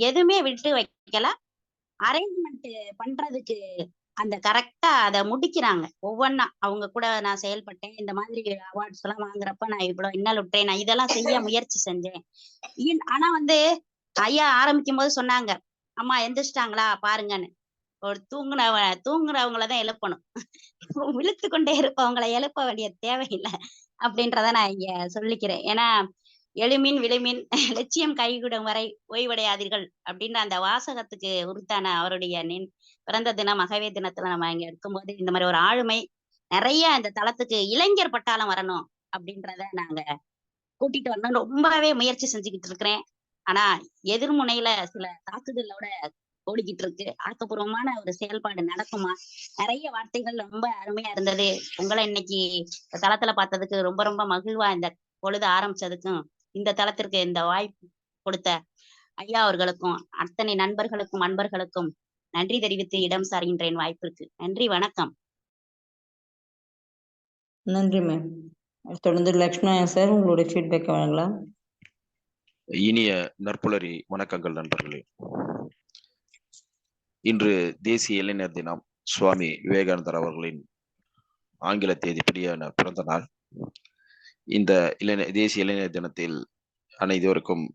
எதுவுமே விட்டு வைக்கல, அரேஞ்ச்மெண்ட் பண்றதுக்கு அந்த கரெக்டா அதை முடிக்கிறாங்க. ஒவ்வொன்னா அவங்க கூட நான் செயல்பட்டேன், இந்த மாதிரி அவார்ட்ஸ் எல்லாம் வாங்குறப்ப நான் இவ்வளவு இன்னலுற்றேன், நான் இதெல்லாம் செய்ய முயற்சி செஞ்சேன். ஆனா வந்து ஐயா ஆரம்பிக்கும் போது சொன்னாங்க, அம்மா எந்திரிச்சிட்டாங்களா பாருங்கன்னு. ஒரு தூங்குறவங்களதான் எழுப்பணும், விழுத்து கொண்டே இருப்பவங்களை எழுப்ப வேண்டிய தேவையில்லை அப்படின்றத நான் இங்க சொல்லிக்கிறேன். ஏன்னா எழுமின் விழுமின் லட்சியம் கைகூடும் வரை ஓய்வடையாதீர்கள் அப்படின்ற அந்த வாசகத்துக்கு உரித்தான அவருடைய பிறந்த தினம் மகவே தினத்துல நம்ம இங்க இருக்கும்போது இந்த மாதிரி ஒரு ஆளுமை நிறைய இந்த தளத்துக்கு இளைஞர் பட்டாளம் வரணும் அப்படின்றத நாங்க கூட்டிட்டு வரணும் ரொம்பவே முயற்சி செஞ்சுக்கிட்டு இருக்கிறேன். ஆனா எதிர்முனையில சில தாக்குதலோட ஓடிக்கிட்டு இருக்கு. ஆக்கப்பூர்வமான ஒரு செயல்பாடு நடக்குமா? நிறைய வார்த்தைகள் ரொம்ப அருமையா இருந்தது. உங்களை இன்னைக்கு தளத்துல பார்த்ததுக்கு ரொம்ப ரொம்ப மகிழ்வா, இந்த பொழுது ஆரம்பிச்சதுக்கும் இந்த தளத்திற்கு இந்த வாய்ப்பு கொடுத்த ஐயா அவர்களுக்கும் அத்தனை நண்பர்களுக்கும் அன்பர்களுக்கும் நன்றி தெரிவித்து இடம் சார்கின்றேன் வாய்ப்பிற்கு. நன்றி, வணக்கம். நன்றி மேம். தொடர்ந்து லக்ஷ்மணன் சார் உங்களுடைய ஃபீட்பேக்கை வழங்கலாம். இனிய நற்புலரி வணக்கங்கள் நண்பர்களே. இன்று தேசிய இளைஞர் தினம், சுவாமி விவேகானந்தர் அவர்களின் ஆங்கில தேதிப்படியான பிறந்த நாள். இந்த தேசிய இளைஞர் தினத்தில் அனைவருக்கும்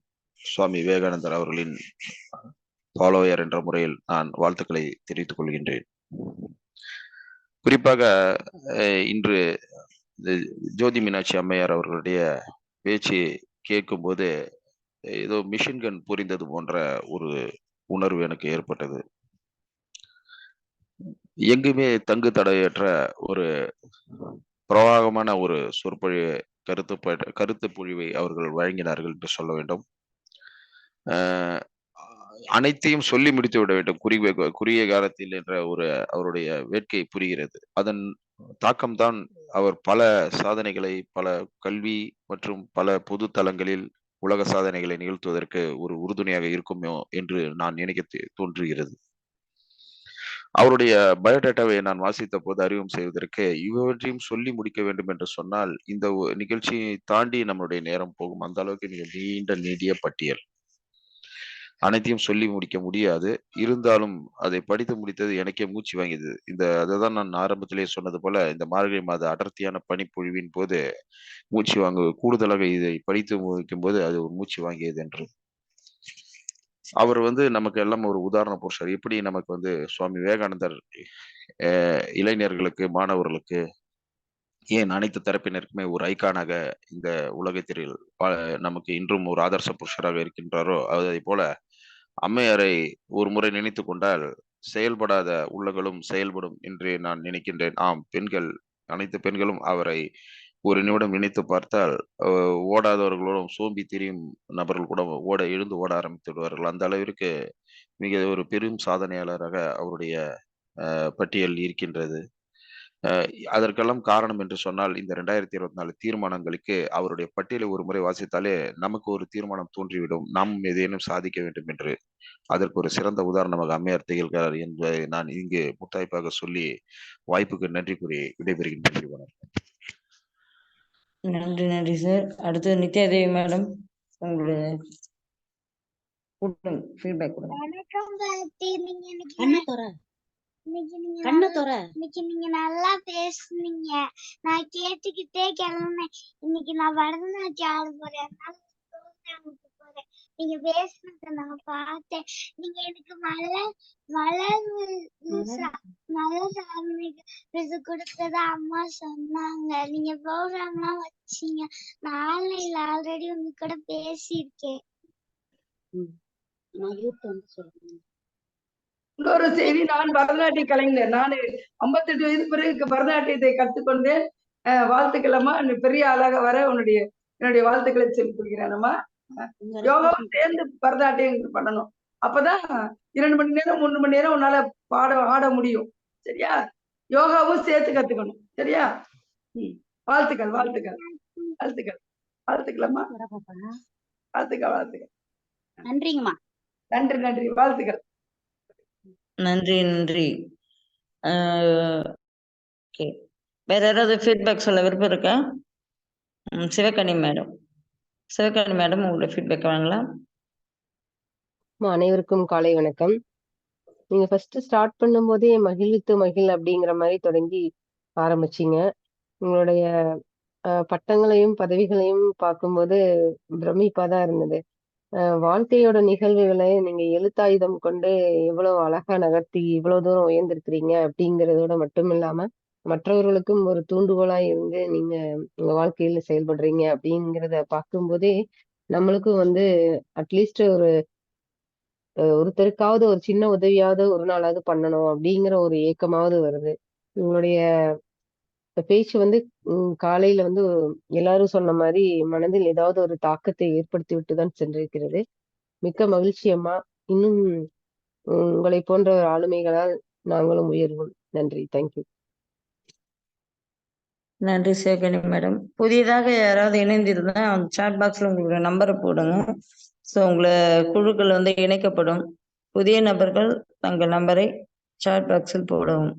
சுவாமி விவேகானந்தர் அவர்களின் ஃபாலோயர் என்ற முறையில் நான் வாழ்த்துக்களை தெரிவித்துக் கொள்கின்றேன். குறிப்பாக இன்று ஜோதி மீனாட்சி அம்மையார் அவர்களுடைய பேச்சு கேட்கும்போது ஏதோ மிஷின்கன் புரிந்தது போன்ற ஒரு உணர்வு எனக்கு ஏற்பட்டது. எங்குமே தங்கு தடையற்ற ஒரு பிரவாகமான ஒரு சொற்பொழிவு கருத்து பொழிவை அவர்கள் வழங்கினார்கள் என்று சொல்ல வேண்டும். அனைத்தையும் சொல்லி முடித்து விட வேண்டும் குறுகிய காலத்தில் என்ற ஒரு அவருடைய வேட்கை புரிகிறது. அதன் தாக்கம்தான் அவர் பல சாதனைகளை, பல கல்வி மற்றும் பல பொது தளங்களில் உலக சாதனைகளை நிகழ்த்துவதற்கு ஒரு உறுதுணையாக இருக்குமோ என்று நான் நினைக்க தோன்றுகிறது. அவருடைய பயோடேட்டாவை நான் வாசித்த போது அறிமுகம் செய்வதற்கு இவற்றையும் சொல்லி முடிக்க வேண்டும் என்று சொன்னால் இந்த நிகழ்ச்சியை தாண்டி நம்மளுடைய நேரம் போகும். அந்த அளவுக்கு மிக நீடிய பட்டியல். அனைத்தையும் சொல்லி முடிக்க முடியாது. இருந்தாலும் அதை படித்து முடித்தது எனக்கே மூச்சு வாங்கியது. அதைதான் நான் ஆரம்பத்திலேயே சொன்னது போல, இந்த மார்கழி மாத அடர்த்தியான பனிப்பொழிவின் போது மூச்சு கூடுதலாக இதை படித்து முடிக்கும் போது அது மூச்சு வாங்கியது என்று. அவர் நமக்கு எல்லாம் ஒரு உதாரண புருஷர். எப்படி நமக்கு சுவாமி விவேகானந்தர் இளைஞர்களுக்கு, மாணவர்களுக்கு, ஏன் அனைத்து தரப்பினருக்குமே ஒரு ஐக்கானாக இந்த உலகத்தில் நமக்கு இன்றும் ஒரு ஆதர்ச புருஷராக இருக்கின்றாரோ, அதை போல அம்மையாரை ஒரு முறை நினைத்து கொண்டால் செயல்படாத உள்ளங்களும் செயல்படும் என்று நான் நினைக்கின்றேன். ஆம், அனைத்து பெண்களும் அவரை ஒரு நிமிடம் நினைத்து பார்த்தால் ஓடாதவர்களோடும் சோம்பி திரியும் நபர்கள் கூட எழுந்து ஓட ஆரம்பித்து விடுவார்கள். அந்த அளவிற்கு மிக ஒரு பெரும் சாதனையாளராக அவருடைய பட்டியல் இருக்கின்றது. அதற்கெல்லாம் காரணம் என்று சொன்னால் இந்த 2024 தீர்மானங்களுக்கு அவருடைய பட்டியலை ஒரு முறை வாசித்தாலே நமக்கு ஒரு தீர்மானம் தோன்றிவிடும், நாம் ஏதேனும் சாதிக்க வேண்டும் என்று. அதற்கு ஒரு சிறந்த உதாரணமாக அம்மையார் திகழ்கிறார் என்பதை நான் இங்கு முத்தாய்ப்பாக சொல்லி வாய்ப்புக்கு நன்றி கூறி விடைபெறுகின்றேன். நன்றி சார். அடுத்து நித்யாதேவி மேடம் உங்களுடைய ஃபீட்பேக் கொடுங்க. இன்னைக்கு நீங்க நல்லா பேசுனீங்க, நான் கேட்டுக்கிட்டே கிளம்புனேன். இன்னைக்கு நான் பரதநாட்டியம் ஆட போறேன். எக்ஸாமுக்கு போறேன். நீங்க பேசுனத நான் பார்த்தேன். நீங்க எனக்கு மலர் மலர் சாதனைக்கு கொடுத்ததா அம்மா சொன்னாங்க. நீங்க ப்ரோக்ராம்லாம் வச்சீங்க. நான் ஆன்லைன்ல ஆல்ரெடி உங்க கூட பேசியிருக்கேன். இன்னொரு செய்தி, நான் பரதநாட்டிய கலைஞர். நான் 58 வயது பிறகு பரதநாட்டியத்தை கற்றுக்கொண்டேன். வாழ்த்துக்களம்மா, நீ பெரிய ஆளாக வர என்னுடைய வாழ்த்துக்களை சொல்லிக் கொள்கிறேனம்மா. யோகாவும் சேர்ந்து பரதநாட்டியம் பண்ணணும். அப்பதான் 2 மணி நேரம் 3 மணி நேரம் உன்னால ஆட முடியும். சரியா? யோகாவும் சேர்த்து கத்துக்கணும். சரியா? வாழ்த்துக்கள் வாழ்த்துக்கள் வாழ்த்துக்கள் வாழ்த்துக்களம்மா. வாழ்த்துக்கள். நன்றிங்கம்மா. நன்றி நன்றி, வாழ்த்துக்கள். நன்றி. ஓகே, வேற யாராவது ஃபீட்பேக் சொல்ல விருப்பம் இருக்கா? சிவகனி மேடம் உங்களோட ஃபீட்பேக் வாங்கலாம். அனைவருக்கும் காலை வணக்கம். நீங்க ஃபர்ஸ்ட் ஸ்டார்ட் பண்ணும்போதே மகிழ்வித்து மகிழ் அப்படிங்கிற மாதிரி தொடங்கி ஆரம்பிச்சீங்க. உங்களுடைய பட்டங்களையும் பதவிகளையும் பார்க்கும்போது பிரமிப்பாதான் இருந்தது. வாழ்க்கையோட நிகழ்வுகளை நீங்க எழுத்தாயுதம் கொண்டு எவ்வளவு அழகா நகர்த்தி இவ்வளவு தூரம் உயர்ந்திருக்கிறீங்க அப்படிங்கிறதோட மட்டும் இல்லாம மற்றவர்களுக்கும் ஒரு தூண்டுகோலா இருந்து நீங்க உங்க வாழ்க்கையில செயல்படுறீங்க அப்படிங்கிறத பார்க்கும்போதே நம்மளுக்கும் அட்லீஸ்ட் ஒருத்தருக்காவது ஒரு சின்ன உதவியாவது ஒரு நாளாவது பண்ணணும் அப்படிங்கிற ஒரு ஏக்கமாவது வருது. உங்களுடைய பேச்சு காலையில எல்லாரும் சொன்ன மாதிரி மனதில் ஏதாவது ஒரு தாக்கத்தை ஏற்படுத்தி விட்டுதான் சென்றிருக்கிறது. மிக்க மகிழ்ச்சி அம்மா. இன்னும் உங்களை போன்ற ஆளுமைகளால் நாங்களும் உயர்வோம். நன்றி. தேங்க்யூ. நன்றி சிவகனி மேடம். புதியதாக யாராவது இணைந்திருந்தா அந்த சாட் பாக்ஸ்ல உங்களோட நம்பரை போடுங்க. ஸோ உங்களை குழுக்கள் இணைக்கப்படும். புதிய நபர்கள் தங்கள் நம்பரை சாட் பாக்ஸில் போடவும்.